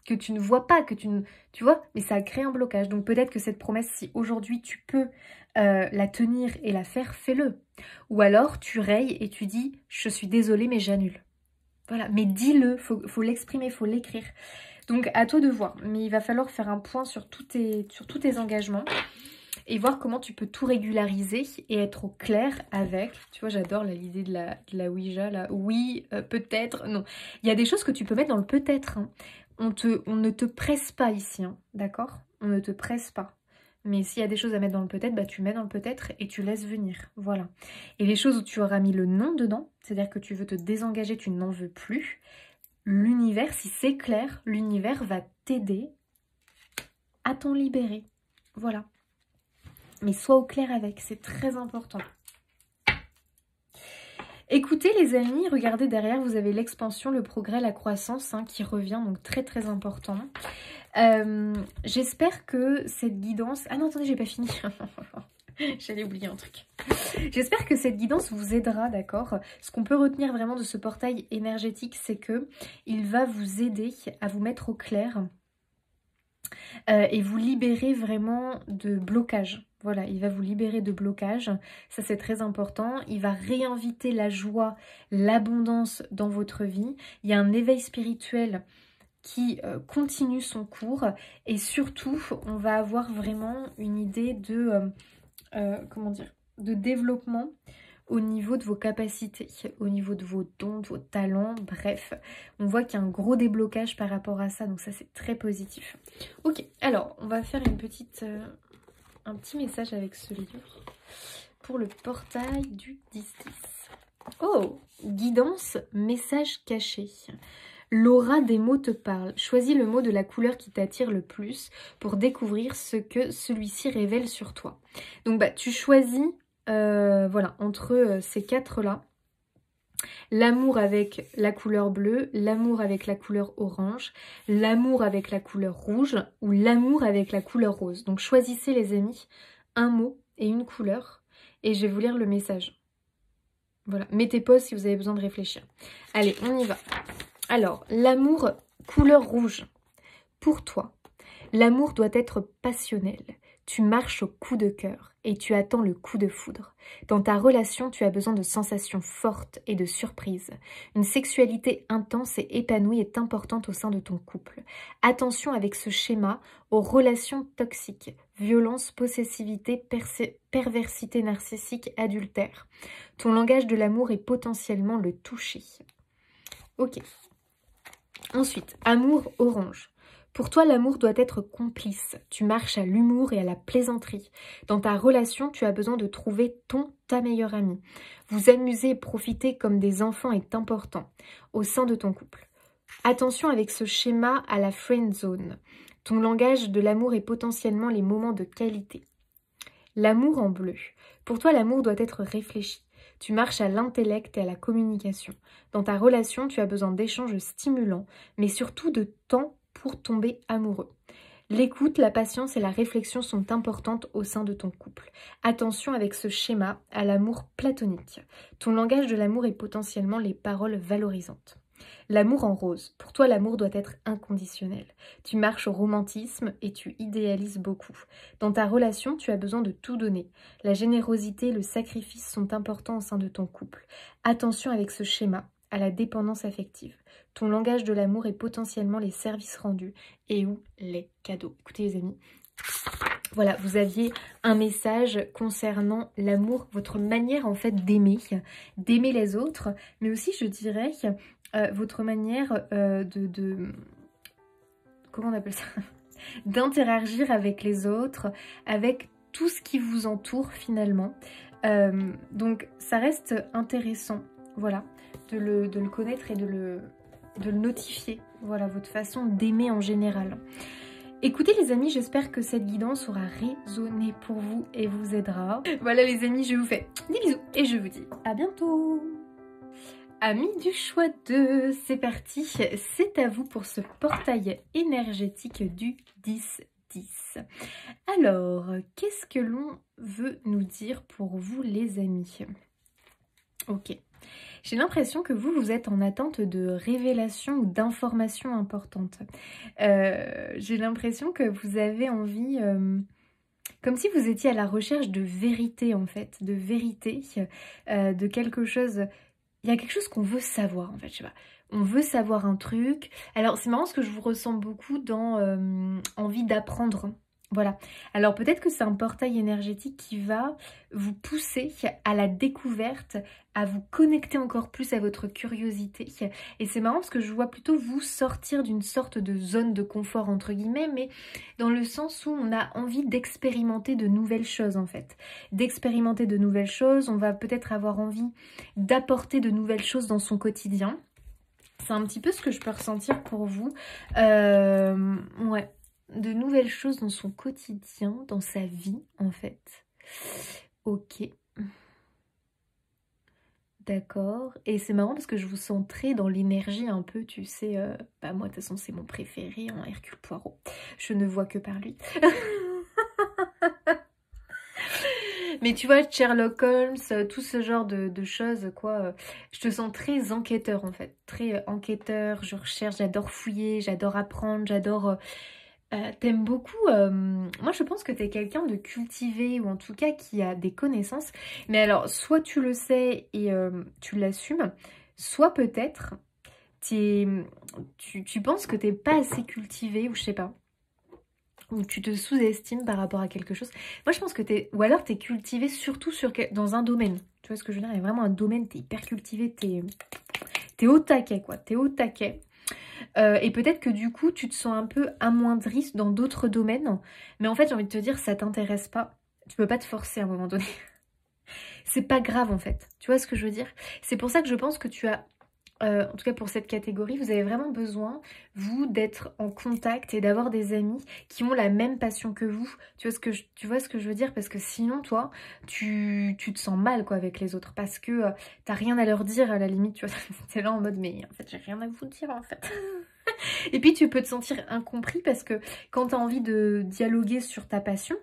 Que tu ne vois pas, tu vois, mais ça crée un blocage. Donc peut-être que cette promesse, si aujourd'hui tu peux la tenir et la faire, fais-le. Ou alors tu rayes et tu dis, je suis désolée mais j'annule. Voilà, mais dis-le, faut l'exprimer, faut l'écrire. Donc à toi de voir, mais il va falloir faire un point sur tous tes engagements et voir comment tu peux tout régulariser et être au clair avec. Tu vois, j'adore l'idée de la Ouija, là. Oui, peut-être, non. Il y a des choses que tu peux mettre dans le peut-être, hein. On ne te presse pas ici, hein, d'accord? On ne te presse pas. Mais s'il y a des choses à mettre dans le peut-être, bah tu mets dans le peut-être et tu laisses venir. Voilà. Et les choses où tu auras mis le non dedans, c'est-à-dire que tu veux te désengager, tu n'en veux plus, l'univers, si c'est clair, l'univers va t'aider à t'en libérer. Voilà. Mais sois au clair avec, c'est très important. Écoutez les amis, regardez derrière, vous avez l'expansion, le progrès, la croissance hein, qui revient, donc très très important. J'espère que cette guidance... Ah non, attendez, j'ai pas fini. J'allais oublier un truc. J'espère que cette guidance vous aidera, d'accord? Ce qu'on peut retenir vraiment de ce portail énergétique, c'est que il va vous aider à vous mettre au clair et vous libérer vraiment de blocage. Voilà, il va vous libérer de blocage, ça c'est très important. Il va réinviter la joie, l'abondance dans votre vie. Il y a un éveil spirituel qui continue son cours et surtout, on va avoir vraiment une idée de, comment dire, de développement au niveau de vos capacités, au niveau de vos dons, de vos talents, bref. On voit qu'il y a un gros déblocage par rapport à ça, donc ça c'est très positif. Ok, alors on va faire un petit message avec ce livre pour le portail du 10-10. Oh, guidance, message caché. L'aura des mots te parle. Choisis le mot de la couleur qui t'attire le plus pour découvrir ce que celui-ci révèle sur toi. Donc bah tu choisis voilà, entre ces quatre-là, l'amour avec la couleur bleue, l'amour avec la couleur orange, l'amour avec la couleur rouge ou l'amour avec la couleur rose. Donc choisissez les amis, un mot et une couleur et je vais vous lire le message. Voilà, mettez pause si vous avez besoin de réfléchir. Allez, on y va. Alors, l'amour couleur rouge. Pour toi, l'amour doit être passionnel. Tu marches au coup de cœur et tu attends le coup de foudre. Dans ta relation, tu as besoin de sensations fortes et de surprises. Une sexualité intense et épanouie est importante au sein de ton couple. Attention avec ce schéma aux relations toxiques, violence, possessivité, perversité narcissique, adultère. Ton langage de l'amour est potentiellement le toucher. Ok. Ensuite, amour orange. Pour toi, l'amour doit être complice. Tu marches à l'humour et à la plaisanterie. Dans ta relation, tu as besoin de trouver ta meilleure amie. Vous amuser et profiter comme des enfants est important au sein de ton couple. Attention avec ce schéma à la friend zone. Ton langage de l'amour est potentiellement les moments de qualité. L'amour en bleu. Pour toi, l'amour doit être réfléchi. Tu marches à l'intellect et à la communication. Dans ta relation, tu as besoin d'échanges stimulants, mais surtout de temps pour tomber amoureux. L'écoute, la patience et la réflexion sont importantes au sein de ton couple. Attention avec ce schéma à l'amour platonique. Ton langage de l'amour est potentiellement les paroles valorisantes. L'amour en rose. Pour toi, l'amour doit être inconditionnel. Tu marches au romantisme et tu idéalises beaucoup. Dans ta relation, tu as besoin de tout donner. La générosité et le sacrifice sont importants au sein de ton couple. Attention avec ce schéma à la dépendance affective. Ton langage de l'amour est potentiellement les services rendus et ou les cadeaux. Écoutez les amis, voilà, vous aviez un message concernant l'amour, votre manière en fait d'aimer les autres, mais aussi je dirais votre manière comment on appelle ça, d'interagir avec les autres, avec tout ce qui vous entoure finalement. Donc ça reste intéressant, voilà, de le connaître et de le notifier, voilà, votre façon d'aimer en général. Écoutez les amis, j'espère que cette guidance aura résonné pour vous et vous aidera. Voilà les amis, je vous fais des bisous et je vous dis à bientôt. Amis du choix 2, c'est parti, c'est à vous pour ce portail énergétique du 10-10. Alors, qu'est-ce que l'on veut nous dire pour vous les amis? Ok, j'ai l'impression que vous êtes en attente de révélations ou d'informations importantes. J'ai l'impression que vous avez envie... comme si vous étiez à la recherche de vérité en fait, de vérité, de quelque chose... Il y a quelque chose qu'on veut savoir en fait, je sais pas. On veut savoir un truc. Alors c'est marrant parce que je vous ressens beaucoup dans envie d'apprendre. Voilà. Alors peut-être que c'est un portail énergétique qui va vous pousser à la découverte, à vous connecter encore plus à votre curiosité. Et c'est marrant parce que je vois plutôt vous sortir d'une sorte de zone de confort entre guillemets, mais dans le sens où on a envie d'expérimenter de nouvelles choses en fait. D'expérimenter de nouvelles choses, on va peut-être avoir envie d'apporter de nouvelles choses dans son quotidien. C'est un petit peu ce que je peux ressentir pour vous. Ouais. De nouvelles choses dans son quotidien, dans sa vie en fait. Ok. D'accord. Et c'est marrant parce que je vous sens très dans l'énergie un peu, tu sais. Bah moi de toute façon c'est mon préféré, hein, Hercule Poirot. Je ne vois que par lui. Mais tu vois, Sherlock Holmes, tout ce genre de choses, quoi. Je te sens très enquêteur en fait. Très enquêteur, je recherche, j'adore fouiller, j'adore apprendre, j'adore... t'aimes beaucoup, moi je pense que t'es quelqu'un de cultivé ou en tout cas qui a des connaissances, mais alors soit tu le sais et tu l'assumes, soit peut-être tu penses que t'es pas assez cultivé ou je sais pas, ou tu te sous-estimes par rapport à quelque chose. Moi je pense que ou alors t'es cultivé surtout dans un domaine, tu vois ce que je veux dire, il y a vraiment un domaine, t'es hyper cultivé, t'es au taquet quoi, t'es au taquet. Et peut-être que du coup tu te sens un peu amoindri dans d'autres domaines, mais en fait j'ai envie de te dire ça t'intéresse pas, tu peux pas te forcer à un moment donné. C'est pas grave en fait, tu vois ce que je veux dire? C'est pour ça que je pense que tu as, en tout cas pour cette catégorie, vous avez vraiment besoin, vous, d'être en contact et d'avoir des amis qui ont la même passion que vous. Tu vois ce que je veux dire? Parce que sinon, toi, tu te sens mal quoi avec les autres parce que t'as rien à leur dire à la limite, tu vois. T'es là en mode, mais en fait, j'ai rien à vous dire en fait. Et puis, tu peux te sentir incompris parce que quand t'as envie de dialoguer sur ta passion,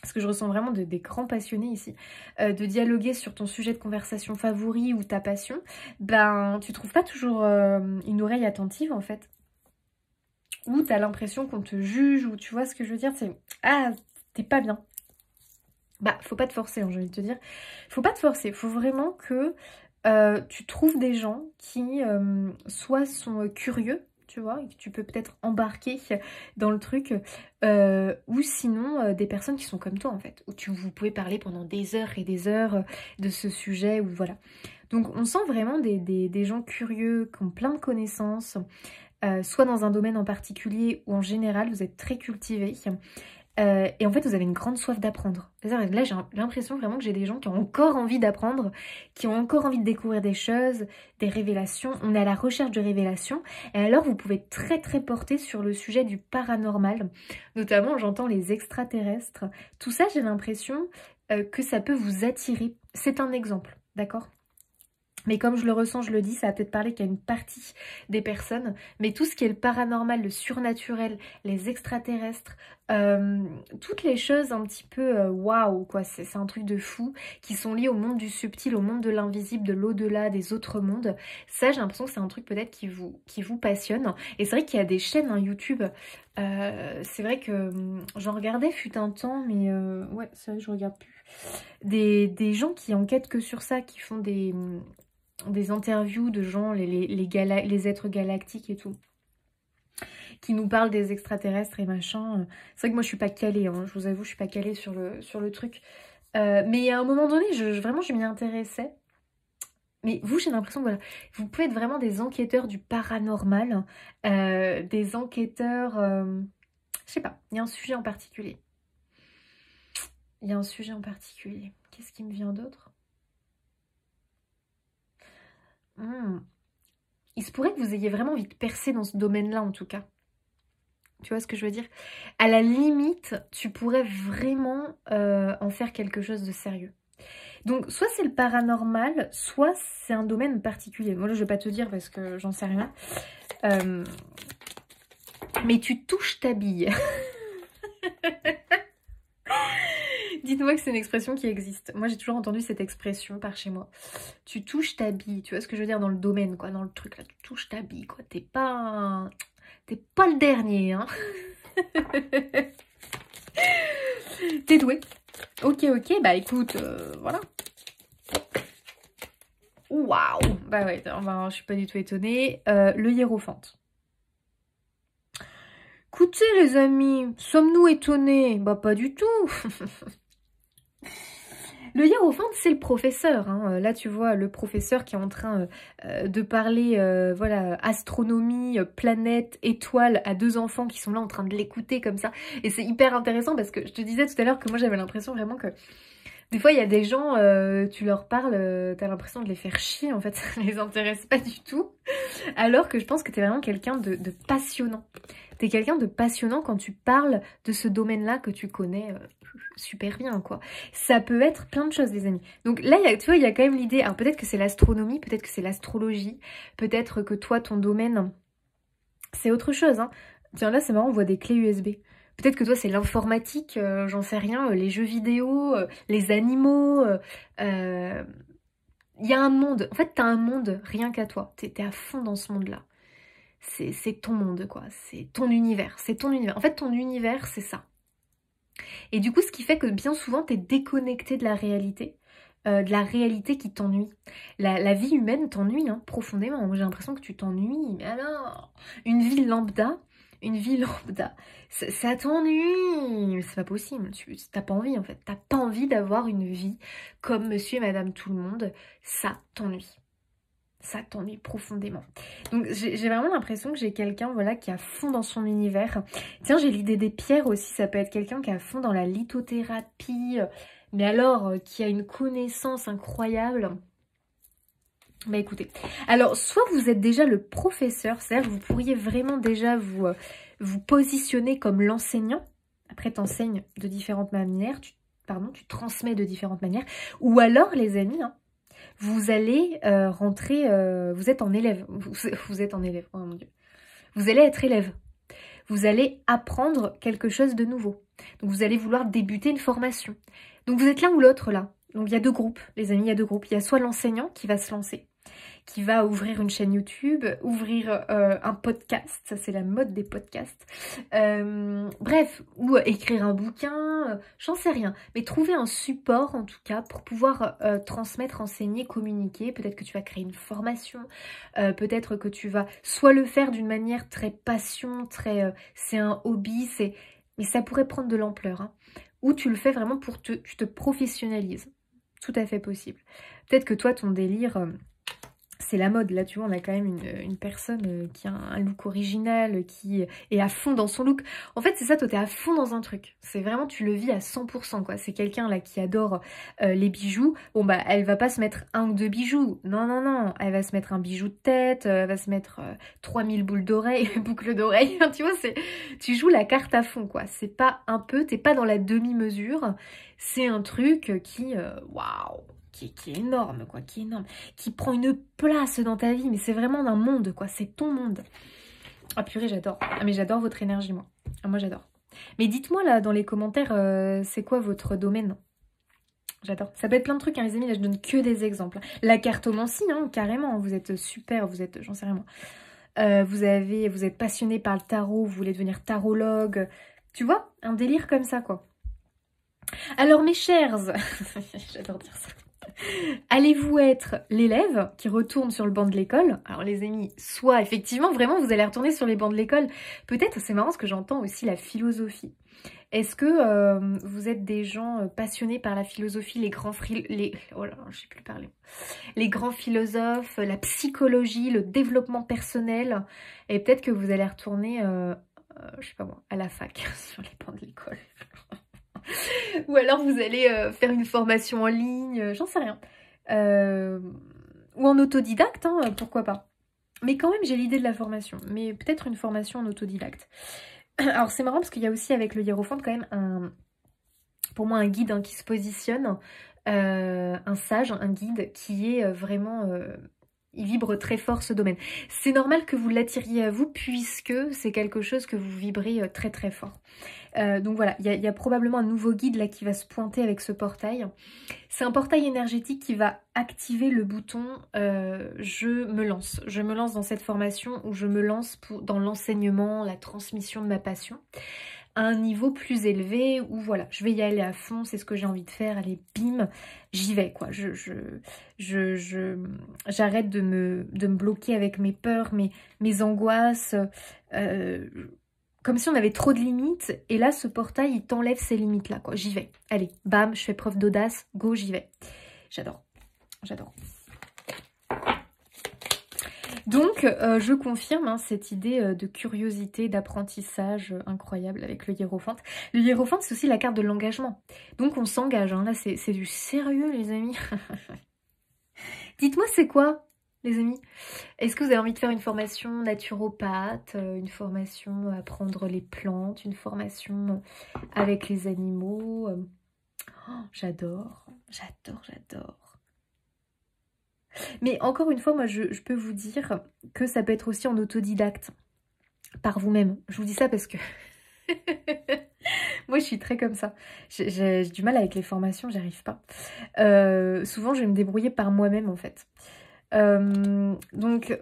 parce que je ressens vraiment des grands passionnés ici, de dialoguer sur ton sujet de conversation favori ou ta passion, ben tu trouves pas toujours une oreille attentive en fait. Ou t'as l'impression qu'on te juge, ou tu vois ce que je veux dire, c'est « Ah, t'es pas bien ». Bah, faut pas te forcer, hein, j'ai envie de te dire. Faut pas te forcer, faut vraiment que tu trouves des gens qui soit sont curieux, tu vois, et que tu peux peut-être embarquer dans le truc, ou sinon des personnes qui sont comme toi en fait, où vous pouvez parler pendant des heures et des heures de ce sujet, ou voilà. Donc on sent vraiment des gens curieux, qui ont plein de connaissances, soit dans un domaine en particulier ou en général, vous êtes très cultivé. Et en fait, vous avez une grande soif d'apprendre. Là, j'ai l'impression vraiment que j'ai des gens qui ont encore envie d'apprendre, qui ont encore envie de découvrir des choses, des révélations. On est à la recherche de révélations. Et alors, vous pouvez être très très porter sur le sujet du paranormal. Notamment, j'entends les extraterrestres. Tout ça, j'ai l'impression que ça peut vous attirer. C'est un exemple, d'accord ? Mais comme je le ressens, je le dis, ça va peut-être parler qu'à une partie des personnes. Mais tout ce qui est le paranormal, le surnaturel, les extraterrestres, toutes les choses un petit peu waouh, quoi. C'est un truc de fou, qui sont liées au monde du subtil, au monde de l'invisible, de l'au-delà, des autres mondes. Ça, j'ai l'impression que c'est un truc peut-être qui vous passionne. Et c'est vrai qu'il y a des chaînes YouTube. C'est vrai que j'en regardais fut un temps, mais ouais, c'est vrai que je regarde plus. Des gens qui enquêtent que sur ça, qui font des interviews de gens, les êtres galactiques et tout, qui nous parlent des extraterrestres et machin. C'est vrai que moi je suis pas calée, hein, je vous avoue, je suis pas calée sur le truc. Mais à un moment donné, vraiment je m'y intéressais. Mais vous, j'ai l'impression que voilà, vous pouvez être vraiment des enquêteurs du paranormal, des enquêteurs... je sais pas, il y a un sujet en particulier. Il y a un sujet en particulier. Qu'est-ce qui me vient d'autre ? Il se pourrait que vous ayez vraiment envie de percer dans ce domaine-là, en tout cas. Tu vois ce que je veux dire? À la limite, tu pourrais vraiment en faire quelque chose de sérieux. Donc, soit c'est le paranormal, soit c'est un domaine particulier. Moi, là, je vais pas te dire parce que j'en sais rien. Mais tu touches ta bille. Dites-moi que c'est une expression qui existe. Moi, j'ai toujours entendu cette expression par chez moi. Tu touches ta bille, tu vois ce que je veux dire dans le domaine, quoi, dans le truc là, tu touches ta bille, quoi. T'es pas le dernier, hein. T'es doué. Ok, bah écoute, voilà. Waouh. Bah ouais, je suis pas du tout étonnée. Le hiérophante. Écoutez les amis, sommes-nous étonnés? Bah pas du tout. Le hiérophante, c'est le professeur. Hein. Là, tu vois, le professeur qui est en train de parler, voilà, astronomie, planète, étoile, à deux enfants qui sont là en train de l'écouter comme ça. Et c'est hyper intéressant parce que je te disais tout à l'heure que moi, j'avais l'impression vraiment que des fois, il y a des gens, tu leur parles, t'as l'impression de les faire chier, en fait, ça les intéresse pas du tout. Alors que je pense que t'es vraiment quelqu'un de passionnant. T'es quelqu'un de passionnant quand tu parles de ce domaine-là que tu connais super bien, quoi. Ça peut être plein de choses, les amis. Donc là, tu vois, il y a quand même l'idée, alors peut-être que c'est l'astronomie, peut-être que c'est l'astrologie, peut-être que toi, ton domaine, c'est autre chose, hein. Tiens, là, c'est marrant, on voit des clés USB. Peut-être que toi, c'est l'informatique, j'en sais rien, les jeux vidéo, les animaux. Il y a un monde. En fait, t'as un monde rien qu'à toi. T'es à fond dans ce monde-là. C'est ton monde, quoi. C'est ton univers. C'est ton univers. En fait, ton univers, c'est ça. Et du coup, ce qui fait que bien souvent, t'es déconnecté de la réalité qui t'ennuie. La vie humaine t'ennuie, hein, profondément. Moi, j'ai l'impression que tu t'ennuies. Mais alors, une vie lambda, ça t'ennuie. C'est pas possible. T'as pas envie, en fait. T'as pas envie d'avoir une vie comme monsieur et madame tout le monde. Ça t'ennuie. Ça t'ennuie profondément. Donc j'ai vraiment l'impression que j'ai quelqu'un, voilà, qui est à fond dans son univers. Tiens, j'ai l'idée des pierres aussi. Ça peut être quelqu'un qui est à fond dans la lithothérapie, mais alors qui a une connaissance incroyable. Bah écoutez, alors soit vous êtes déjà le professeur, c'est-à-dire que vous pourriez vraiment déjà vous positionner comme l'enseignant. Après, t'enseignes de différentes manières, tu transmets de différentes manières. Ou alors, les amis, hein, vous allez rentrer, vous êtes en élève, vous êtes en élève, oh mon Dieu. Vous allez être élève, vous allez apprendre quelque chose de nouveau. Donc vous allez vouloir débuter une formation. Donc vous êtes l'un ou l'autre là. Donc il y a deux groupes, les amis, il y a deux groupes. Il y a soit l'enseignant qui va se lancer, qui va ouvrir une chaîne YouTube, ouvrir un podcast, ça c'est la mode des podcasts, bref, ou écrire un bouquin, j'en sais rien, mais trouver un support en tout cas pour pouvoir transmettre, enseigner, communiquer. Peut-être que tu vas créer une formation, peut-être que tu vas soit le faire d'une manière très passion, très c'est un hobby, mais ça pourrait prendre de l'ampleur, hein. Ou tu le fais vraiment pour tu te professionnalises, tout à fait possible. Peut-être que toi ton délire... c'est la mode. Là, tu vois, on a quand même une personne qui a un look original, qui est à fond dans son look. En fait, c'est ça, toi, t'es à fond dans un truc. C'est vraiment, tu le vis à 100%, quoi. C'est quelqu'un, là, qui adore les bijoux. Bon, bah, elle va pas se mettre un ou deux bijoux. Non, non, non. Elle va se mettre un bijou de tête, elle va se mettre 3000 boucles d'oreilles, boucles d'oreilles. Tu vois, tu joues la carte à fond, quoi. C'est pas un peu, t'es pas dans la demi-mesure. C'est un truc qui, waouh, qui est énorme, quoi, qui est énorme, qui prend une place dans ta vie, mais c'est vraiment un monde, quoi, c'est ton monde. Ah purée, j'adore. Ah mais j'adore votre énergie, moi. Ah moi j'adore. Mais dites-moi là dans les commentaires, c'est quoi votre domaine? J'adore. Ça peut être plein de trucs, hein, les amis, là je donne que des exemples. La cartomancie, hein, carrément, vous êtes super, vous êtes, j'en sais rien moi. Vous êtes passionné par le tarot, vous voulez devenir tarologue, tu vois, un délire comme ça, quoi. Alors mes chers, j'adore dire ça. Allez-vous être l'élève qui retourne sur le banc de l'école? Alors les amis, soit effectivement, vraiment, vous allez retourner sur les bancs de l'école. Peut-être, c'est marrant, ce que j'entends aussi la philosophie. Est-ce que vous êtes des gens passionnés par la philosophie, oh là, je sais plus parler. Les grands philosophes, la psychologie, le développement personnel, et peut-être que vous allez retourner, je sais pas moi, à la fac, sur les bancs de l'école. Ou alors vous allez faire une formation en ligne, j'en sais rien. Ou en autodidacte, hein, pourquoi pas. Mais quand même, j'ai l'idée de la formation. Mais peut-être une formation en autodidacte. Alors c'est marrant parce qu'il y a aussi avec le hiérophante quand même pour moi un guide, hein, qui se positionne, un sage, un guide qui est vraiment... il vibre très fort ce domaine. C'est normal que vous l'attiriez à vous puisque c'est quelque chose que vous vibrez très très fort. Donc voilà, il y a probablement un nouveau guide là qui va se pointer avec ce portail. C'est un portail énergétique qui va activer le bouton je me lance. Je me lance dans cette formation où je me lance dans l'enseignement, la transmission de ma passion à un niveau plus élevé où voilà, je vais y aller à fond, c'est ce que j'ai envie de faire, allez bim, j'y vais quoi. J'arrête de me bloquer avec mes peurs, mes angoisses, comme si on avait trop de limites, et là ce portail il t'enlève ces limites là quoi, j'y vais, allez, bam, je fais preuve d'audace, go, j'y vais. J'adore, j'adore. Donc, je confirme, hein, cette idée de curiosité, d'apprentissage incroyable avec le hiérophante. Le hiérophante, c'est aussi la carte de l'engagement. Donc, on s'engage. Hein. Là, c'est du sérieux, les amis. Dites-moi, c'est quoi, les amis? Est-ce que vous avez envie de faire une formation naturopathe, une formation à apprendre les plantes, une formation avec les animaux? Oh, j'adore, j'adore, j'adore. Mais encore une fois, moi, je peux vous dire que ça peut être aussi en autodidacte, par vous-même. Je vous dis ça parce que moi, je suis très comme ça. J'ai du mal avec les formations, j'y arrive pas. Souvent, je vais me débrouiller par moi-même, en fait. Donc,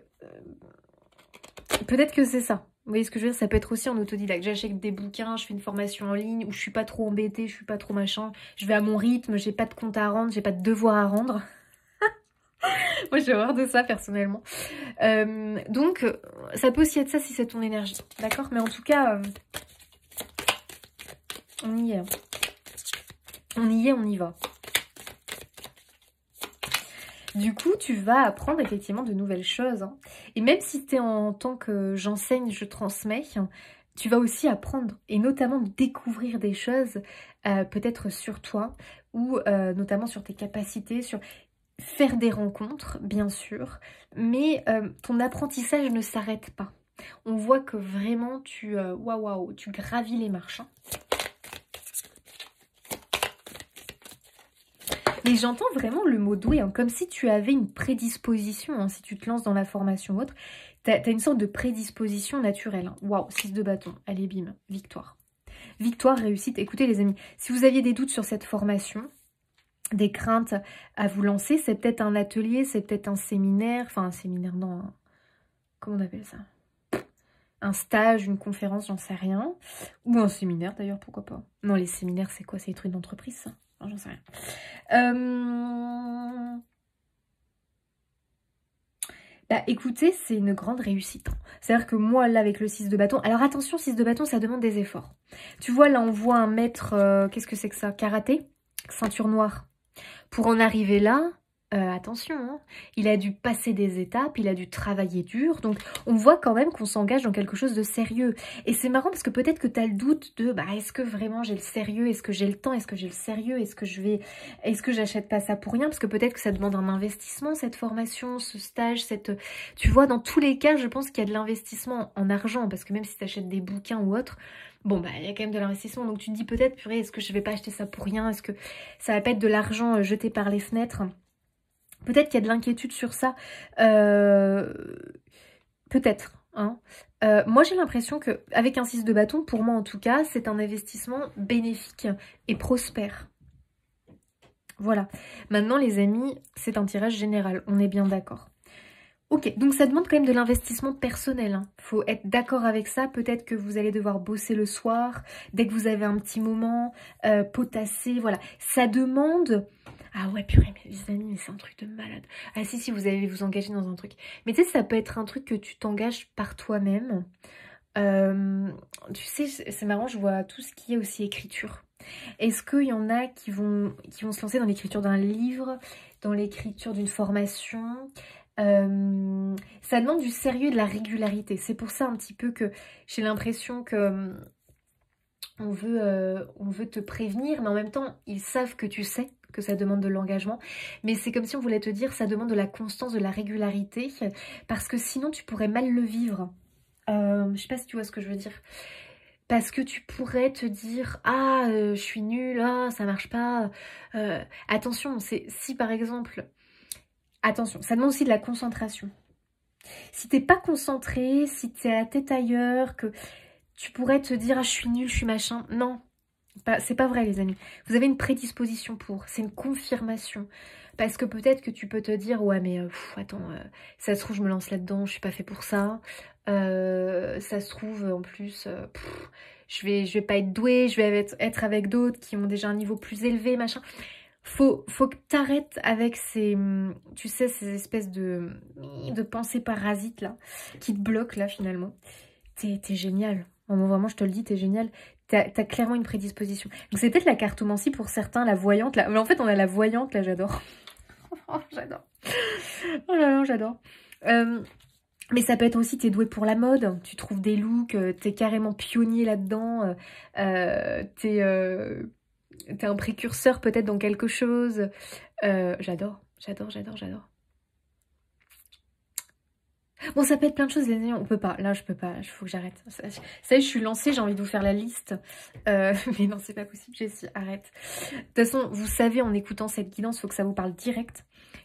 peut-être que c'est ça. Vous voyez ce que je veux dire? Ça peut être aussi en autodidacte. J'achète des bouquins, je fais une formation en ligne où je suis pas trop embêtée, je suis pas trop machin. Je vais à mon rythme, j'ai pas de compte à rendre, j'ai pas de devoir à rendre. Moi, j'ai horreur de ça, personnellement. Donc, ça peut aussi être ça si c'est ton énergie. D'accord? Mais en tout cas, on y est. On y est, on y va. Du coup, tu vas apprendre effectivement de nouvelles choses. Hein. Et même si tu es en tant que j'enseigne, je transmets, tu vas aussi apprendre et notamment découvrir des choses peut-être sur toi ou notamment sur tes capacités, sur... faire des rencontres, bien sûr, mais ton apprentissage ne s'arrête pas. On voit que vraiment, waouh, tu gravis les marches. Hein. Mais j'entends vraiment le mot doué, hein, comme si tu avais une prédisposition, hein, si tu te lances dans la formation ou autre, tu as une sorte de prédisposition naturelle. Hein. Waouh, 6 de bâton, allez bim, victoire. Victoire, réussite. Écoutez les amis, si vous aviez des doutes sur cette formation, des craintes à vous lancer, c'est peut-être un atelier, c'est peut-être un séminaire, enfin un séminaire, non, comment on appelle ça? Un stage, une conférence, j'en sais rien. Ou un séminaire d'ailleurs, pourquoi pas. Non, les séminaires, c'est quoi? C'est les trucs d'entreprise, ça? Non, j'en sais rien. Bah écoutez, c'est une grande réussite. C'est-à-dire que moi, là, avec le 6 de bâton... Alors attention, 6 de bâton, ça demande des efforts. Tu vois, là, on voit un maître... qu'est-ce que c'est que ça? Karaté? Ceinture noire. Pour en arriver là, Attention, hein, il a dû passer des étapes, il a dû travailler dur, donc on voit quand même qu'on s'engage dans quelque chose de sérieux. Et c'est marrant parce que peut-être que tu as le doute de, bah, est-ce que vraiment j'ai le sérieux, est-ce que j'ai le temps, est-ce que j'ai le sérieux, est-ce que j'achète pas ça pour rien, parce que peut-être que ça demande un investissement, cette formation, ce stage, tu vois, dans tous les cas, je pense qu'il y a de l'investissement en argent, parce que même si tu achètes des bouquins ou autre, bon, bah, il y a quand même de l'investissement, donc tu te dis peut-être, purée, est-ce que je vais pas acheter ça pour rien, est-ce que ça va pas être de l'argent jeté par les fenêtres? Peut-être qu'il y a de l'inquiétude sur ça. Peut-être. Hein. Moi, j'ai l'impression qu'avec un 6 de bâton, pour moi en tout cas, c'est un investissement bénéfique et prospère. Voilà. Maintenant, les amis, c'est un tirage général. On est bien d'accord. Ok, donc ça demande quand même de l'investissement personnel. Hein. Faut être d'accord avec ça. Peut-être que vous allez devoir bosser le soir, dès que vous avez un petit moment, potasser, voilà. Ça demande... Ah ouais, purée, mais les amis, mais c'est un truc de malade. Ah si, vous allez vous engager dans un truc. Mais tu sais, ça peut être un truc que tu t'engages par toi-même. Tu sais, c'est marrant, je vois tout ce qui est aussi écriture. Est-ce qu'il y en a qui vont se lancer dans l'écriture d'un livre, dans l'écriture d'une formation? Ça demande du sérieux et de la régularité. C'est pour ça un petit peu que j'ai l'impression que on veut te prévenir, mais en même temps, ils savent que tu sais que ça demande de l'engagement. Mais c'est comme si on voulait te dire, ça demande de la constance, de la régularité, parce que sinon, tu pourrais mal le vivre. Je sais pas si tu vois ce que je veux dire. Parce que tu pourrais te dire, ah, je suis nulle, ah, ça marche pas. Attention, si par exemple... Attention, ça demande aussi de la concentration. Si t'es pas concentré, si t'es à la tête ailleurs, que tu pourrais te dire, ah, je suis nulle, je suis machin. Non, c'est pas vrai, les amis. Vous avez une prédisposition pour, c'est une confirmation. Parce que peut-être que tu peux te dire, ouais, mais attends, ça se trouve, je me lance là-dedans, je suis pas fait pour ça. Ça se trouve, en plus, je vais pas être douée, je vais être avec d'autres qui ont déjà un niveau plus élevé, machin. Faut que t'arrêtes avec tu sais, ces espèces de pensées parasites là, qui te bloquent là finalement. T'es génial. Vraiment, je te le dis, t'es génial. T'as clairement une prédisposition. Donc c'est peut-être la cartomancie pour certains, la voyante là. Mais en fait, on a la voyante là, j'adore. Oh, j'adore. Oh là là, j'adore. Mais ça peut être aussi, t'es doué pour la mode, tu trouves des looks, t'es carrément pionnier là-dedans, t'es un précurseur peut-être dans quelque chose. J'adore. Bon, ça peut être plein de choses, les amis, on peut pas. Là, je peux pas, il faut que j'arrête. Ça y est, je suis lancée, j'ai envie de vous faire la liste. Mais non, c'est pas possible, Jessie, arrête. De toute façon, vous savez, en écoutant cette guidance, il faut que ça vous parle direct,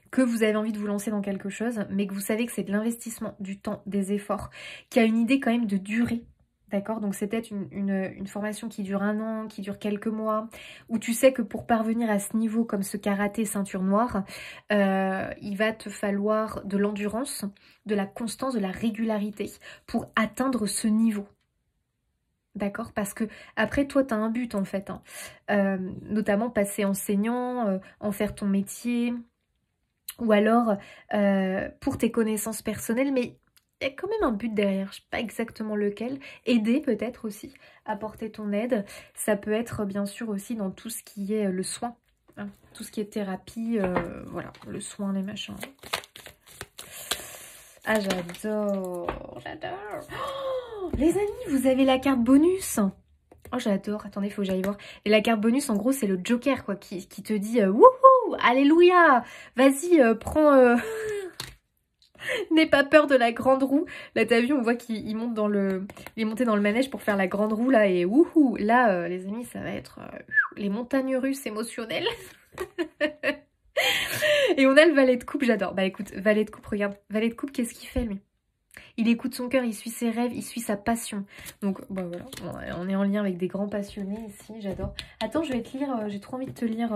que vous avez envie de vous lancer dans quelque chose, mais que vous savez que c'est de l'investissement, du temps, des efforts, qui a une idée quand même de durée. D'accord? Donc c'est peut-être une formation qui dure 1 an, qui dure quelques mois, où tu sais que pour parvenir à ce niveau, comme ce karaté ceinture noire, il va te falloir de l'endurance, de la constance, de la régularité pour atteindre ce niveau. D'accord? Parce que après, toi, tu as un but en fait. Hein. Notamment passer enseignant, en faire ton métier, ou alors pour tes connaissances personnelles, mais il y a quand même un but derrière, je ne sais pas exactement lequel. Aider peut-être aussi, apporter ton aide. Ça peut être bien sûr aussi dans tout ce qui est le soin, hein, tout ce qui est thérapie, voilà, le soin, les machins. Ah, j'adore, j'adore. Oh, les amis, vous avez la carte bonus. Oh, j'adore. Attendez, il faut que j'aille voir. Et la carte bonus, en gros, c'est le Joker, quoi, qui te dit wouhou, alléluia, vas-y, prends... N'aie pas peur de la grande roue. Là, t'as vu, on voit qu'il monte il est monté dans le manège pour faire la grande roue, là, et wouhou. Là, les amis, ça va être les montagnes russes émotionnelles. Et on a le valet de coupe, j'adore. Bah écoute, valet de coupe, regarde. Valet de coupe, qu'est-ce qu'il fait, lui? Il écoute son cœur, il suit ses rêves, il suit sa passion. Donc, bah voilà, on est en lien avec des grands passionnés ici, j'adore. Attends, je vais te lire, j'ai trop envie de te lire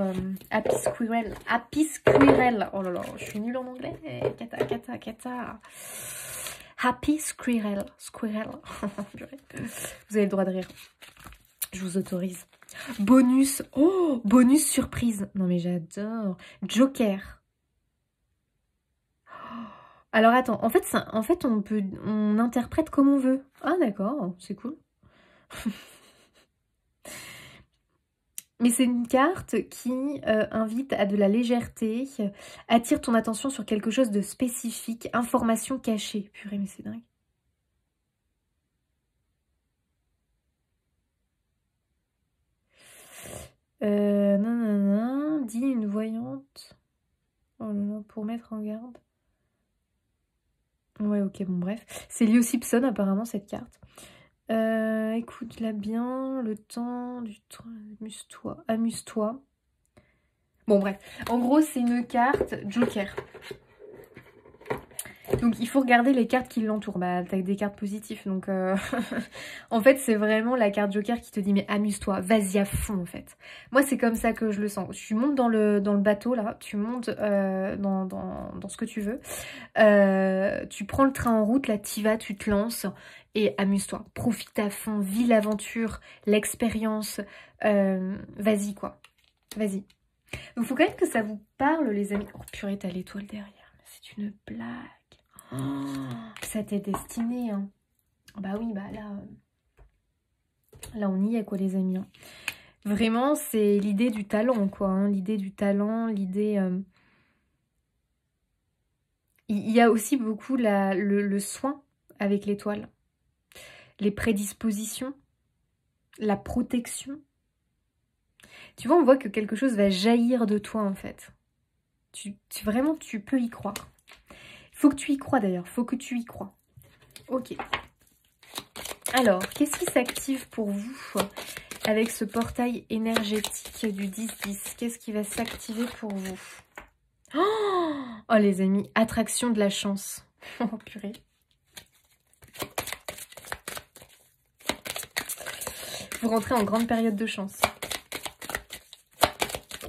Happy Squirrel. Happy Squirrel. Oh là là, je suis nulle en anglais. Kata. Happy Squirrel. Squirrel. Vous avez le droit de rire. Je vous autorise. Bonus. Oh, bonus surprise. Non mais j'adore. Joker. Alors attends, en fait on interprète comme on veut. Ah d'accord, c'est cool. Mais c'est une carte qui invite à de la légèreté, attire ton attention sur quelque chose de spécifique, information cachée. Purée, mais c'est dingue. Non, non, non, dit une voyante. Oh là là, pour mettre en garde. Ouais, ok, bon, bref. C'est lié au Simpson, apparemment, cette carte. Écoute-la bien, le temps du temps, amuse-toi, amuse-toi. Bon, bref. En gros, c'est une carte Joker. Donc, il faut regarder les cartes qui l'entourent. Bah, t'as des cartes positives, donc... en fait, c'est vraiment la carte Joker qui te dit, mais amuse-toi, vas-y à fond, en fait. Moi, c'est comme ça que je le sens. Tu montes dans le bateau, là, tu montes dans ce que tu veux. Tu prends le train en route, là, t'y vas, tu te lances, et amuse-toi. Profite à fond, vis l'aventure, l'expérience. Vas-y, quoi. Vas-y. Donc, faut quand même que ça vous parle, les amis. Oh, purée, t'as l'étoile derrière. C'est une blague. Oh, ça t'est destiné, hein. Bah oui, bah là on y est, quoi, les amis, hein. Vraiment, c'est l'idée du talent, quoi, hein. L'idée du talent, l'idée... Il y a aussi beaucoup le soin avec l'étoile. Les prédispositions, la protection. Tu vois, on voit que quelque chose va jaillir de toi, en fait. Vraiment, tu peux y croire. Il faut que tu y crois, d'ailleurs. Il faut que tu y crois. Ok. Alors, qu'est-ce qui s'active pour vous avec ce portail énergétique du 10-10? Qu'est-ce qui va s'activer pour vous? Oh, les amis, attraction de la chance. Oh, purée. Vous rentrez en grande période de chance.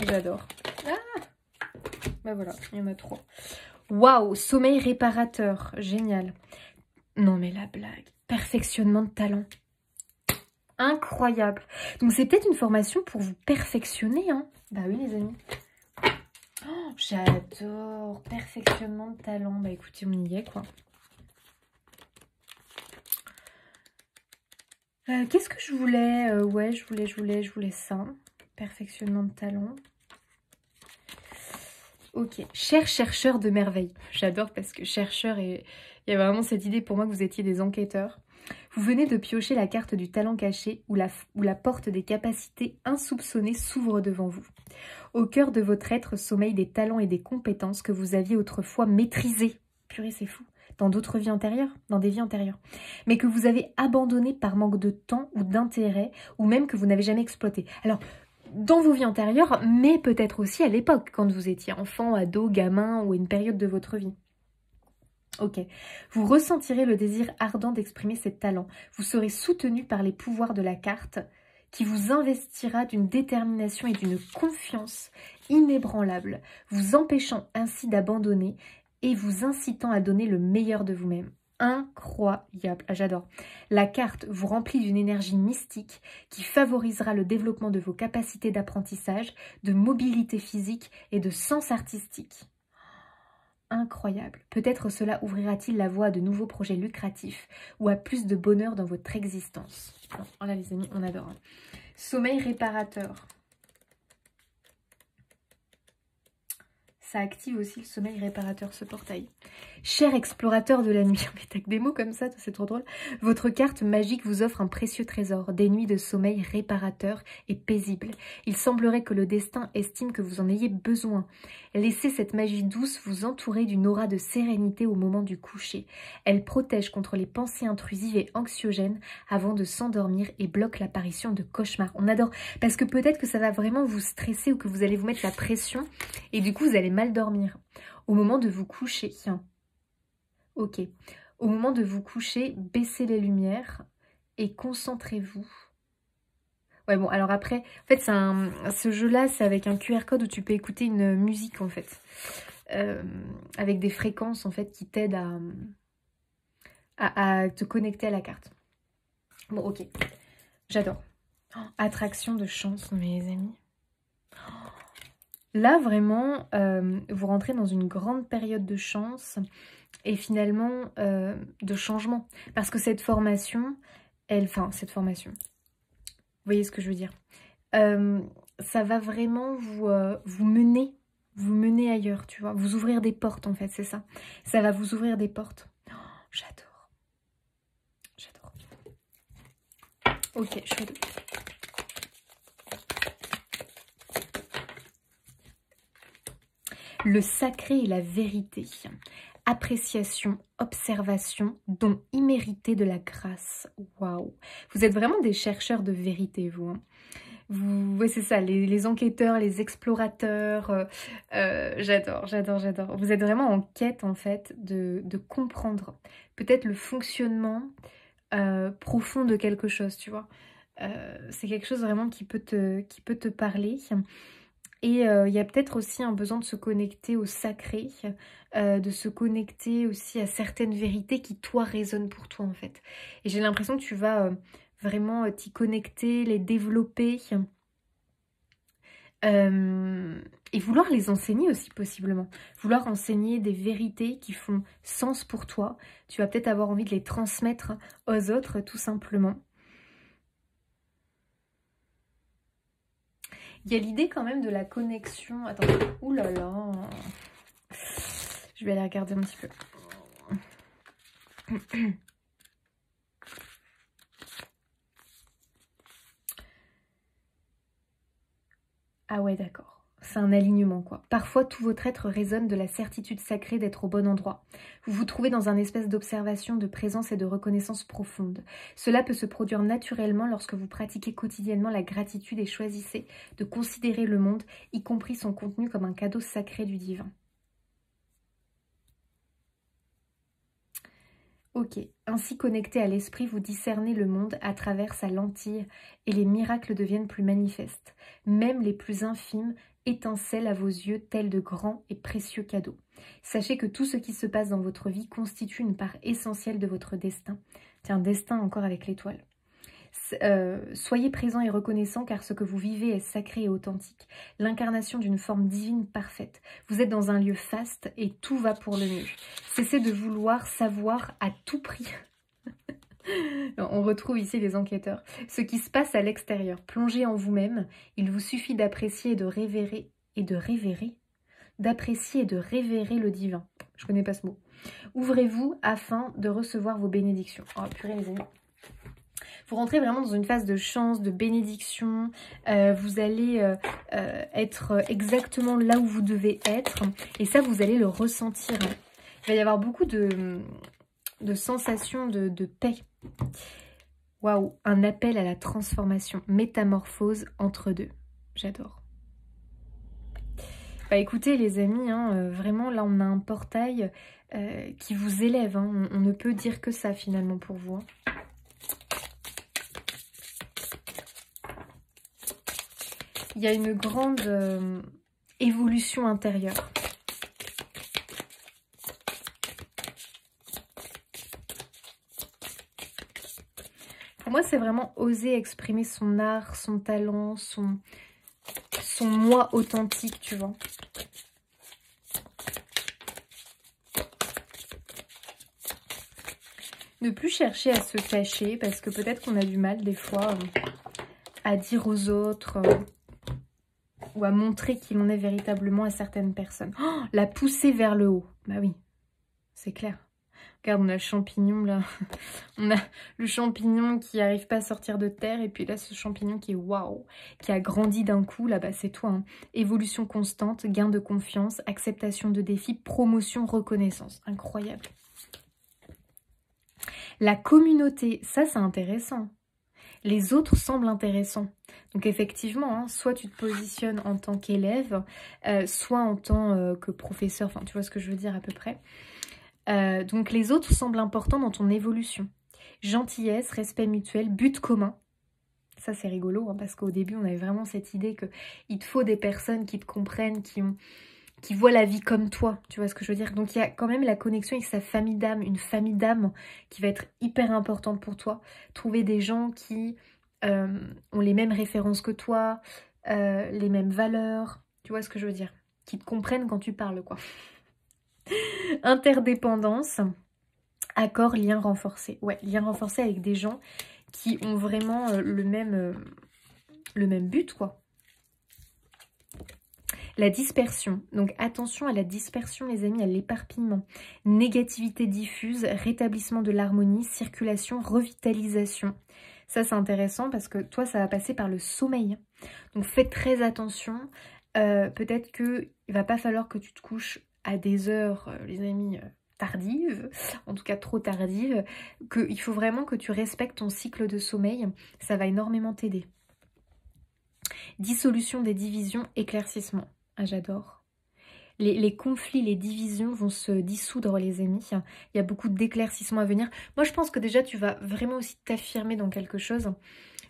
J'adore. Ah, bah voilà, il y en a 3. Waouh, sommeil réparateur. Génial. Non, mais la blague. Perfectionnement de talent. Incroyable. Donc, c'est peut-être une formation pour vous perfectionner, hein. Bah oui, les amis. Oh, j'adore. Perfectionnement de talent. Bah écoutez, on y est, quoi. Qu'est-ce que je voulais? Ouais, je voulais ça. Perfectionnement de talent. Ok. Cher chercheur de merveilles. J'adore parce que chercheur, il y a vraiment cette idée pour moi que vous étiez des enquêteurs. Vous venez de piocher la carte du talent caché où la porte des capacités insoupçonnées s'ouvre devant vous. Au cœur de votre être sommeillent des talents et des compétences que vous aviez autrefois maîtrisés. Purée, c'est fou. Dans d'autres vies antérieures, dans des vies antérieures. Mais que vous avez abandonné par manque de temps ou d'intérêt, ou même que vous n'avez jamais exploité. Alors, dans vos vies antérieures, mais peut-être aussi à l'époque, quand vous étiez enfant, ado, gamin, ou une période de votre vie. Ok. Vous ressentirez le désir ardent d'exprimer ces talents. Vous serez soutenu par les pouvoirs de la carte, qui vous investira d'une détermination et d'une confiance inébranlable, vous empêchant ainsi d'abandonner et vous incitant à donner le meilleur de vous-même. Incroyable, ah, j'adore. La carte vous remplit d'une énergie mystique qui favorisera le développement de vos capacités d'apprentissage, de mobilité physique et de sens artistique. Incroyable. Peut-être cela ouvrira-t-il la voie à de nouveaux projets lucratifs ou à plus de bonheur dans votre existence. Oh là les amis, on adore. Sommeil réparateur. Ça active aussi le sommeil réparateur, ce portail. Cher explorateur de la nuit, mais t'as que des mots comme ça, c'est trop drôle. Votre carte magique vous offre un précieux trésor, des nuits de sommeil réparateur et paisible. Il semblerait que le destin estime que vous en ayez besoin. Laissez cette magie douce vous entourer d'une aura de sérénité au moment du coucher. Elle protège contre les pensées intrusives et anxiogènes avant de s'endormir et bloque l'apparition de cauchemars. On adore, parce que peut-être que ça va vraiment vous stresser ou que vous allez vous mettre la pression et du coup vous allez mal dormir. Au moment de vous coucher, ok, au moment de vous coucher, baissez les lumières et concentrez-vous. Ouais, bon, alors après, en fait, ce jeu-là, c'est avec un QR code où tu peux écouter une musique, en fait. Avec des fréquences, en fait, qui t'aident à te connecter à la carte. Bon, ok. J'adore. Oh, attraction de chance, mes amis. Là, vraiment, vous rentrez dans une grande période de chance et finalement de changement. Parce que cette formation, vous voyez ce que je veux dire. ça va vraiment vous mener ailleurs, tu vois. Vous ouvrir des portes, en fait, c'est ça. Ça va vous ouvrir des portes. Oh, j'adore. J'adore. Ok, je fais deux. Le sacré et la vérité. Appréciation, observation, don immérité de la grâce. Waouh! Vous êtes vraiment des chercheurs de vérité, vous. Hein. Ouais, c'est ça, les enquêteurs, les explorateurs. J'adore, j'adore, j'adore. Vous êtes vraiment en quête, en fait, de comprendre peut-être le fonctionnement profond de quelque chose, tu vois. C'est quelque chose vraiment qui peut te parler. Et il y a peut-être aussi un besoin de se connecter au sacré, de se connecter aussi à certaines vérités qui, toi, résonnent pour toi, en fait. Et j'ai l'impression que tu vas vraiment t'y connecter, les développer, et vouloir les enseigner aussi, possiblement. Vouloir enseigner des vérités qui font sens pour toi. Tu vas peut-être avoir envie de les transmettre aux autres, tout simplement. Il y a l'idée quand même de la connexion. Attends, ouh là là. Je vais aller regarder un petit peu. Ah ouais, d'accord. C'est un alignement, quoi. Parfois, tout votre être résonne de la certitude sacrée d'être au bon endroit. Vous vous trouvez dans un espèce d'observation, de présence et de reconnaissance profonde. Cela peut se produire naturellement lorsque vous pratiquez quotidiennement la gratitude et choisissez de considérer le monde, y compris son contenu, comme un cadeau sacré du divin. Ok, ainsi connecté à l'esprit, vous discernez le monde à travers sa lentille et les miracles deviennent plus manifestes. Même les plus infimes étincellent à vos yeux tels de grands et précieux cadeaux. Sachez que tout ce qui se passe dans votre vie constitue une part essentielle de votre destin. Tiens, destin encore avec l'étoile. Soyez présent et reconnaissant car ce que vous vivez est sacré et authentique, l'incarnation d'une forme divine parfaite. Vous êtes dans un lieu faste et tout va pour le mieux. Cessez de vouloir savoir à tout prix. On retrouve ici les enquêteurs. Ce qui se passe à l'extérieur, plongez en vous-même. Il vous suffit d'apprécier et de révérer, d'apprécier et de révérer le divin. Je connais pas ce mot. Ouvrez-vous afin de recevoir vos bénédictions. Oh purée les amis. Vous rentrez vraiment dans une phase de chance, de bénédiction. Vous allez être exactement là où vous devez être. Et ça, vous allez le ressentir. Il va y avoir beaucoup de sensations de paix. Waouh, un appel à la transformation, métamorphose entre deux. J'adore. Bah écoutez les amis, hein, vraiment là on a un portail qui vous élève. Hein. On ne peut dire que ça finalement pour vous. Hein. Il y a une grande évolution intérieure. Pour moi, c'est vraiment oser exprimer son art, son talent, son moi authentique, tu vois. Ne plus chercher à se cacher, parce que peut-être qu'on a du mal des fois à dire aux autres... ou à montrer qui l'on est véritablement à certaines personnes. Oh, la pousser vers le haut. Bah oui, c'est clair. Regarde, on a le champignon là. On a le champignon qui n'arrive pas à sortir de terre. Et puis là, ce champignon qui est waouh, qui a grandi d'un coup. Là-bas, c'est toi. Hein. Évolution constante, gain de confiance, acceptation de défis, promotion, reconnaissance. Incroyable. La communauté, ça c'est intéressant. Les autres semblent intéressants. Donc effectivement, hein, soit tu te positionnes en tant qu'élève, soit en tant que professeur, enfin tu vois ce que je veux dire à peu près. Donc les autres semblent importants dans ton évolution. Gentillesse, respect mutuel, but commun. Ça c'est rigolo, hein, parce qu'au début on avait vraiment cette idée qu'il te faut des personnes qui te comprennent, qui voient la vie comme toi, tu vois ce que je veux dire. Donc il y a quand même la connexion avec sa famille d'âme, une famille d'âme qui va être hyper importante pour toi. Trouver des gens qui ont les mêmes références que toi, les mêmes valeurs, tu vois ce que je veux dire. Qui te comprennent quand tu parles, quoi. Interdépendance, accord, lien renforcé. Ouais, lien renforcé avec des gens qui ont vraiment le même but, quoi. La dispersion. Donc attention à la dispersion les amis, à l'éparpillement. Négativité diffuse, rétablissement de l'harmonie, circulation, revitalisation. Ça c'est intéressant parce que toi ça va passer par le sommeil. Donc fais très attention. Peut-être qu'il va pas falloir que tu te couches à des heures, les amis, tardives, en tout cas trop tardives, qu'il faut vraiment que tu respectes ton cycle de sommeil. Ça va énormément t'aider. Dissolution des divisions, éclaircissement. Ah, j'adore. Les conflits, les divisions vont se dissoudre, les amis. Il y a beaucoup d'éclaircissements à venir. Moi, je pense que déjà, tu vas vraiment aussi t'affirmer dans quelque chose.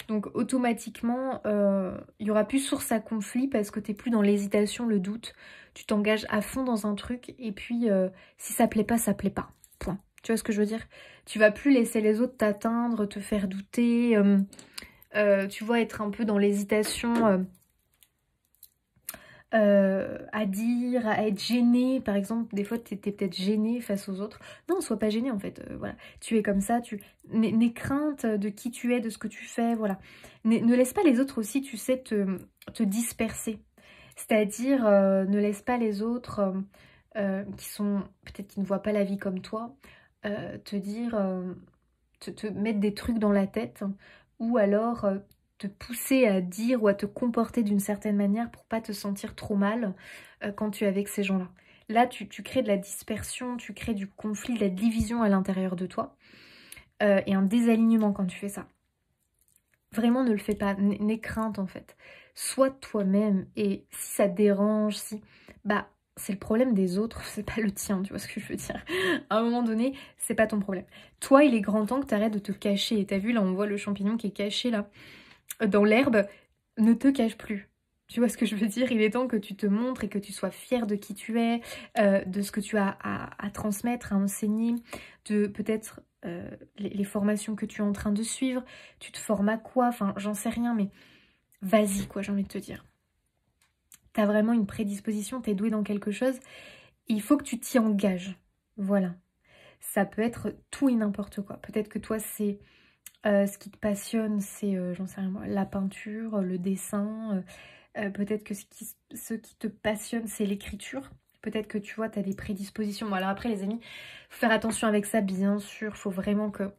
Donc, automatiquement, il n'y aura plus source à conflit parce que tu n'es plus dans l'hésitation, le doute. Tu t'engages à fond dans un truc et puis, si ça plaît pas, ça plaît pas. Point. Tu vois ce que je veux dire? Tu vas plus laisser les autres t'atteindre, te faire douter... tu vois, être un peu dans l'hésitation à dire, à être gêné. Par exemple, des fois, tu étais peut-être gêné face aux autres. Non, sois pas gêné en fait. Voilà. Tu es comme ça, n'aie crainte de qui tu es, de ce que tu fais. Voilà. Ne laisse pas les autres aussi, tu sais, te disperser. C'est-à-dire, ne laisse pas les autres qui sont, peut-être qui ne voient pas la vie comme toi, te dire, te mettre des trucs dans la tête. Ou alors te pousser à dire ou à te comporter d'une certaine manière pour pas te sentir trop mal quand tu es avec ces gens-là. Là, tu crées de la dispersion, tu crées du conflit, de la division à l'intérieur de toi et un désalignement quand tu fais ça. Vraiment, ne le fais pas, n'aie crainte en fait. Sois toi-même et si ça te dérange, si... bah c'est le problème des autres, c'est pas le tien, tu vois ce que je veux dire. À un moment donné, c'est pas ton problème. Toi, il est grand temps que tu arrêtes de te cacher. Et t'as vu, là, on voit le champignon qui est caché, là, dans l'herbe. Ne te cache plus. Tu vois ce que je veux dire? Il est temps que tu te montres et que tu sois fier de qui tu es, de ce que tu as à transmettre, à enseigner, de peut-être les formations que tu es en train de suivre. Tu te formes à quoi? Enfin, j'en sais rien, mais vas-y, quoi, j'ai envie de te dire. Tu as vraiment une prédisposition, tu es doué dans quelque chose, il faut que tu t'y engages. Voilà. Ça peut être tout et n'importe quoi. Peut-être que toi, c'est ce qui te passionne, c'est, j'en sais rien moi, la peinture, le dessin. Peut-être que ce qui te passionne, c'est l'écriture. Peut-être que tu vois, tu as des prédispositions. Bon, alors après, les amis, faut faire attention avec ça, bien sûr. Il faut vraiment que...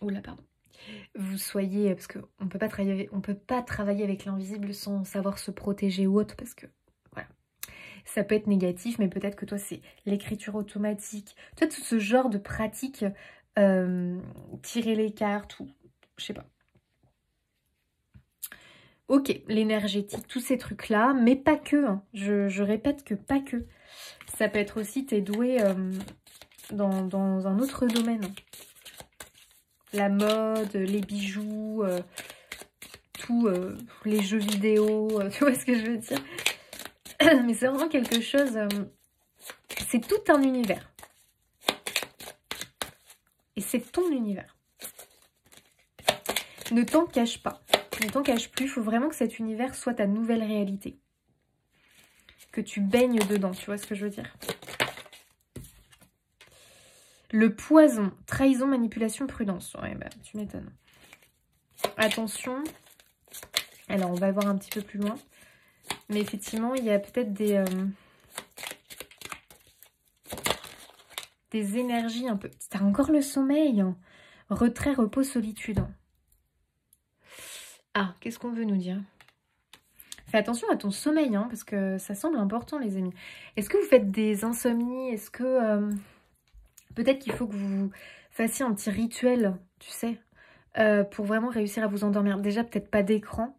Oula, pardon. Vous soyez, parce qu'on peut pas travailler avec l'invisible sans savoir se protéger ou autre, parce que voilà, ça peut être négatif, mais peut-être que toi c'est l'écriture automatique, toi tout ce genre de pratique, tirer les cartes ou je sais pas. Ok, l'énergétique, tous ces trucs là, mais pas que, hein. Je répète que pas que. Ça peut être aussi t'es doué dans un autre domaine. La mode, les bijoux, les jeux vidéo, tu vois ce que je veux dire? Mais c'est vraiment quelque chose, c'est tout un univers. Et c'est ton univers. Ne t'en cache pas, ne t'en cache plus, il faut vraiment que cet univers soit ta nouvelle réalité. Que tu baignes dedans, tu vois ce que je veux dire? Le poison, trahison, manipulation, prudence. Ouais, bah, tu m'étonnes. Attention. Alors, on va voir un petit peu plus loin. Mais effectivement, il y a peut-être des énergies un peu... T'as encore le sommeil, hein. Retrait, repos, solitude. Ah, qu'est-ce qu'on veut nous dire? Fais attention à ton sommeil, hein, parce que ça semble important, les amis. Est-ce que vous faites des insomnies? Est-ce que... peut-être qu'il faut que vous fassiez un petit rituel, tu sais, pour vraiment réussir à vous endormir. Déjà, peut-être pas d'écran,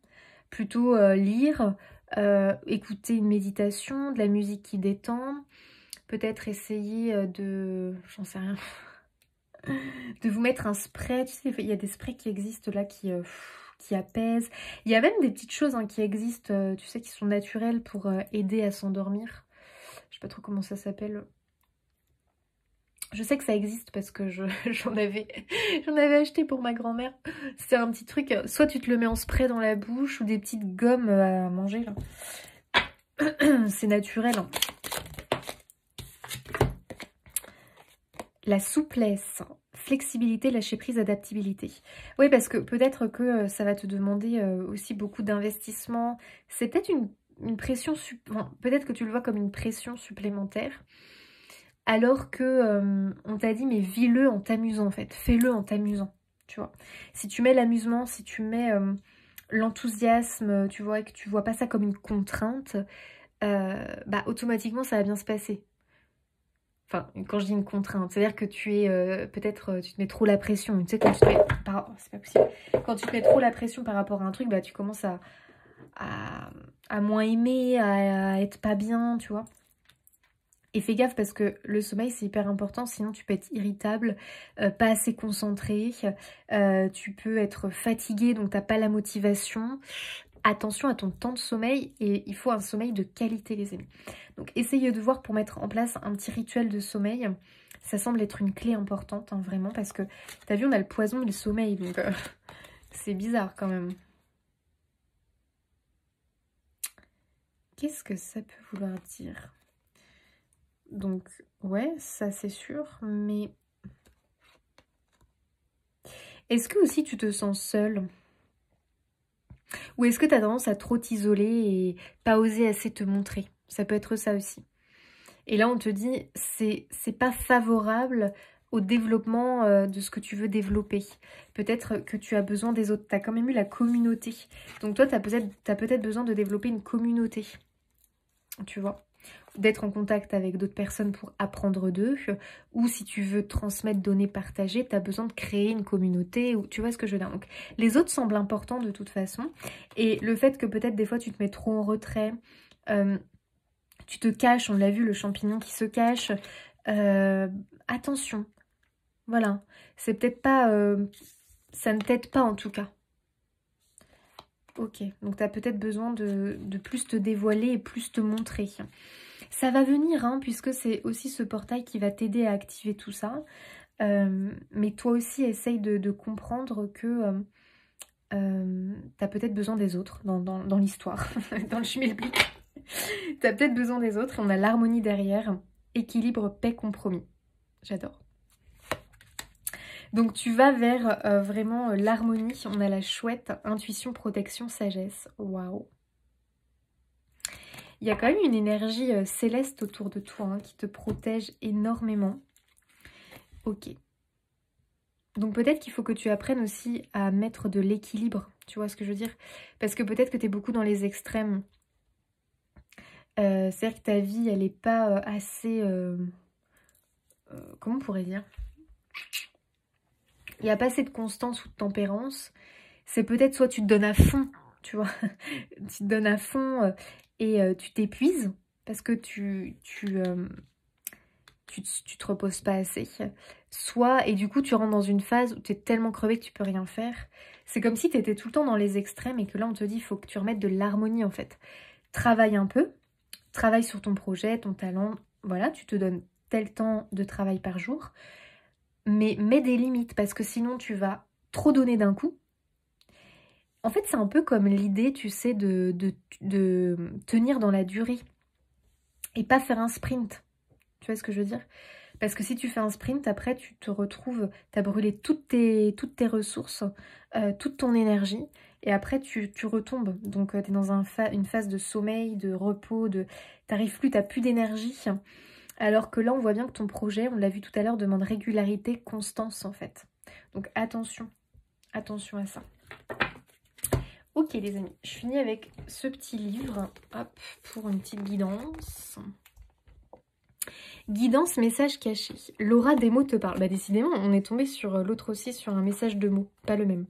plutôt lire, écouter une méditation, de la musique qui détend, peut-être essayer de... j'en sais rien... de vous mettre un spray. Tu sais, il y a des sprays qui existent là qui apaisent. Il y a même des petites choses hein, qui existent, tu sais, qui sont naturelles pour aider à s'endormir. Je sais pas trop comment ça s'appelle. Je sais que ça existe parce que j'en avais acheté pour ma grand-mère. C'est un petit truc, soit tu te le mets en spray dans la bouche ou des petites gommes à manger là. C'est naturel. Hein. La souplesse, flexibilité, lâcher prise, adaptabilité. Oui, parce que peut-être que ça va te demander aussi beaucoup d'investissement. C'est peut-être une pression, enfin, peut-être que tu le vois comme une pression supplémentaire, alors que on t'a dit mais vis-le en t'amusant en fait, fais-le en t'amusant, tu vois. Si tu mets l'amusement, si tu mets l'enthousiasme, tu vois, et que tu vois pas ça comme une contrainte, bah automatiquement ça va bien se passer. Enfin, quand je dis une contrainte, c'est-à-dire que tu es peut-être tu te mets trop la pression. Tu sais, quand tu te mets c'est pas possible. Quand tu te mets trop la pression par rapport à un truc, bah tu commences à, à moins aimer, à être pas bien, tu vois. Et fais gaffe parce que le sommeil c'est hyper important, sinon tu peux être irritable, pas assez concentré, tu peux être fatigué donc t'as pas la motivation. Attention à ton temps de sommeil et il faut un sommeil de qualité les amis. Donc essayez de voir pour mettre en place un petit rituel de sommeil. Ça semble être une clé importante hein, vraiment parce que t'as vu on a le poison et le sommeil donc c'est bizarre quand même. Qu'est-ce que ça peut vouloir dire? Donc ouais ça c'est sûr mais est-ce que aussi tu te sens seule? Ou est-ce que tu as tendance à trop t'isoler et pas oser assez te montrer? Ça peut être ça aussi. Et là, on te dit, c'est pas favorable au développement de ce que tu veux développer. Peut-être que tu as besoin des autres. Tu as quand même eu la communauté. Donc toi, tu as peut-être besoin de développer une communauté. Tu vois, d'être en contact avec d'autres personnes pour apprendre d'eux. Ou si tu veux transmettre, donner, partager, tu as besoin de créer une communauté. Ou tu vois ce que je veux dire. Donc les autres semblent importants de toute façon. Et le fait que peut-être des fois, tu te mets trop en retrait... tu te caches, on l'a vu, le champignon qui se cache. Attention. Voilà. C'est peut-être pas... ça ne t'aide pas en tout cas. Ok. Donc tu as peut-être besoin de plus te dévoiler et plus te montrer. Ça va venir, hein, puisque c'est aussi ce portail qui va t'aider à activer tout ça. Mais toi aussi, essaye de comprendre que... tu as peut-être besoin des autres dans l'histoire, dans le schmilblick. Tu as peut-être besoin des autres. On a l'harmonie derrière. Équilibre, paix, compromis. J'adore. Donc tu vas vers vraiment l'harmonie. On a la chouette, intuition, protection, sagesse. Waouh. Il y a quand même une énergie céleste autour de toi hein, qui te protège énormément. Ok. Donc peut-être qu'il faut que tu apprennes aussi à mettre de l'équilibre. Tu vois ce que je veux dire? Parce que peut-être que tu es beaucoup dans les extrêmes. C'est-à-dire que ta vie, elle n'est pas assez... comment on pourrait dire? Il n'y a pas assez de constance ou de tempérance. C'est peut-être soit tu te donnes à fond, tu vois. Tu te donnes à fond et tu t'épuises parce que tu te reposes pas assez. Soit, et du coup, tu rentres dans une phase où tu es tellement crevé que tu peux rien faire. C'est comme si tu étais tout le temps dans les extrêmes et que là, on te dit, il faut que tu remettes de l'harmonie en fait. Travaille un peu. Travaille sur ton projet, ton talent. Voilà, tu te donnes tel temps de travail par jour. Mais mets des limites parce que sinon tu vas trop donner d'un coup. En fait, c'est un peu comme l'idée, tu sais, de tenir dans la durée et pas faire un sprint. Tu vois ce que je veux dire? Parce que si tu fais un sprint, après, tu te retrouves, tu as brûlé toutes tes ressources, toute ton énergie, et après, tu retombes. Donc, tu es dans une phase de sommeil, de repos, t'arrives plus, tu n'as plus d'énergie. Alors que là, on voit bien que ton projet, on l'a vu tout à l'heure, demande régularité, constance, en fait. Donc, attention. Attention à ça. Ok, les amis, je finis avec ce petit livre, hop, pour une petite guidance. Guidance, message caché. L'aura des mots te parle. Bah décidément, on est tombé sur l'autre aussi, sur un message de mots, pas le même.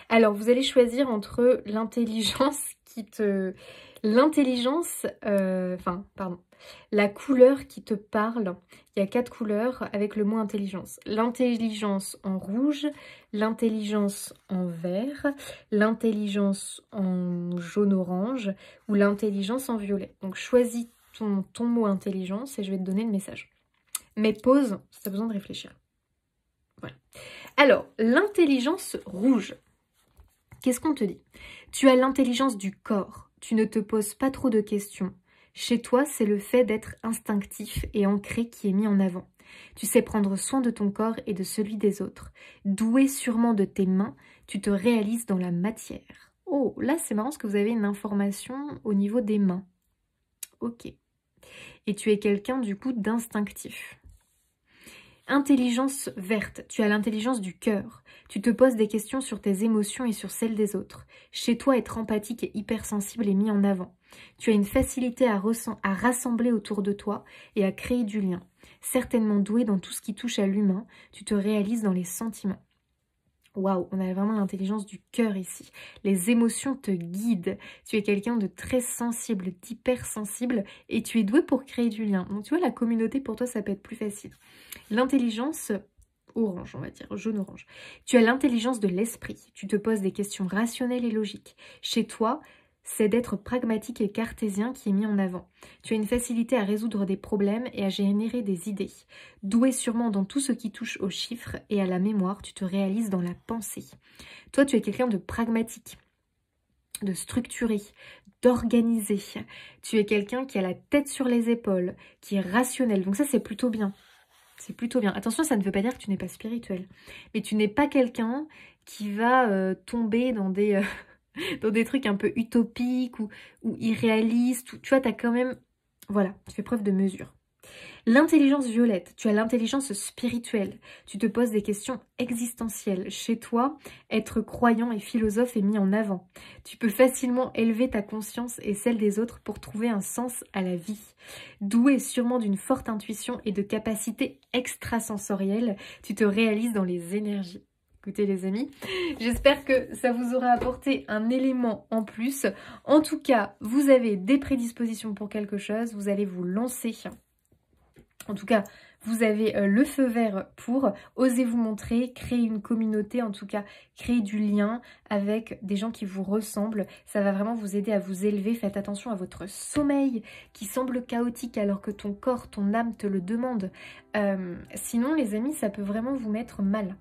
Alors, vous allez choisir entre l'intelligence qui te... L'intelligence, la couleur qui te parle. Il y a 4 couleurs avec le mot intelligence. L'intelligence en rouge, l'intelligence en vert, l'intelligence en jaune-orange ou l'intelligence en violet. Donc, choisis ton mot intelligence et je vais te donner le message. Mais pause, si tu as besoin de réfléchir. Voilà. Alors, l'intelligence rouge. Qu'est-ce qu'on te dit? Tu as l'intelligence du corps. Tu ne te poses pas trop de questions. Chez toi, c'est le fait d'être instinctif et ancré qui est mis en avant. Tu sais prendre soin de ton corps et de celui des autres. Doué sûrement de tes mains, tu te réalises dans la matière. Oh, là c'est marrant parce que vous avez une information au niveau des mains. Ok. Et tu es quelqu'un du coup d'instinctif. Intelligence verte, tu as l'intelligence du cœur. Tu te poses des questions sur tes émotions et sur celles des autres. Chez toi, être empathique et hypersensible est mis en avant. Tu as une facilité à rassembler autour de toi et à créer du lien. Certainement doué dans tout ce qui touche à l'humain, tu te réalises dans les sentiments. Waouh, on a vraiment l'intelligence du cœur ici. Les émotions te guident. Tu es quelqu'un de très sensible, d'hypersensible et tu es doué pour créer du lien. Donc tu vois, la communauté pour toi, ça peut être plus facile. L'intelligence orange, on va dire, jaune-orange. Tu as l'intelligence de l'esprit. Tu te poses des questions rationnelles et logiques. Chez toi, c'est d'être pragmatique et cartésien qui est mis en avant. Tu as une facilité à résoudre des problèmes et à générer des idées. Doué sûrement dans tout ce qui touche aux chiffres et à la mémoire, tu te réalises dans la pensée. Toi, tu es quelqu'un de pragmatique, de structuré, d'organisé. Tu es quelqu'un qui a la tête sur les épaules, qui est rationnel. Donc ça, c'est plutôt bien. C'est plutôt bien. Attention, ça ne veut pas dire que tu n'es pas spirituel. Mais tu n'es pas quelqu'un qui va tomber dans des... dans des trucs un peu utopiques ou irréalistes. Tu vois, tu as quand même... Voilà, tu fais preuve de mesure. L'intelligence violette, tu as l'intelligence spirituelle. Tu te poses des questions existentielles. Chez toi, être croyant et philosophe est mis en avant. Tu peux facilement élever ta conscience et celle des autres pour trouver un sens à la vie. Doué sûrement d'une forte intuition et de capacités extrasensorielles, tu te réalises dans les énergies. Écoutez les amis, j'espère que ça vous aura apporté un élément en plus. En tout cas, vous avez des prédispositions pour quelque chose, vous allez vous lancer. En tout cas, vous avez le feu vert pour oser vous montrer, créer une communauté, en tout cas créer du lien avec des gens qui vous ressemblent. Ça va vraiment vous aider à vous élever. Faites attention à votre sommeil qui semble chaotique alors que ton corps, ton âme te le demande. Sinon, les amis, ça peut vraiment vous mettre mal.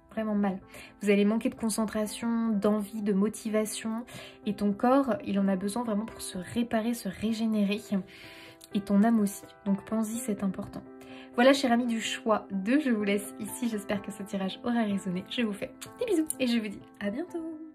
Vraiment mal. Vous allez manquer de concentration, d'envie, de motivation. Et ton corps, il en a besoin vraiment pour se réparer, se régénérer. Et ton âme aussi. Donc pense-y, c'est important. Voilà, chers amis du choix 2, je vous laisse ici. J'espère que ce tirage aura résonné. Je vous fais des bisous et je vous dis à bientôt.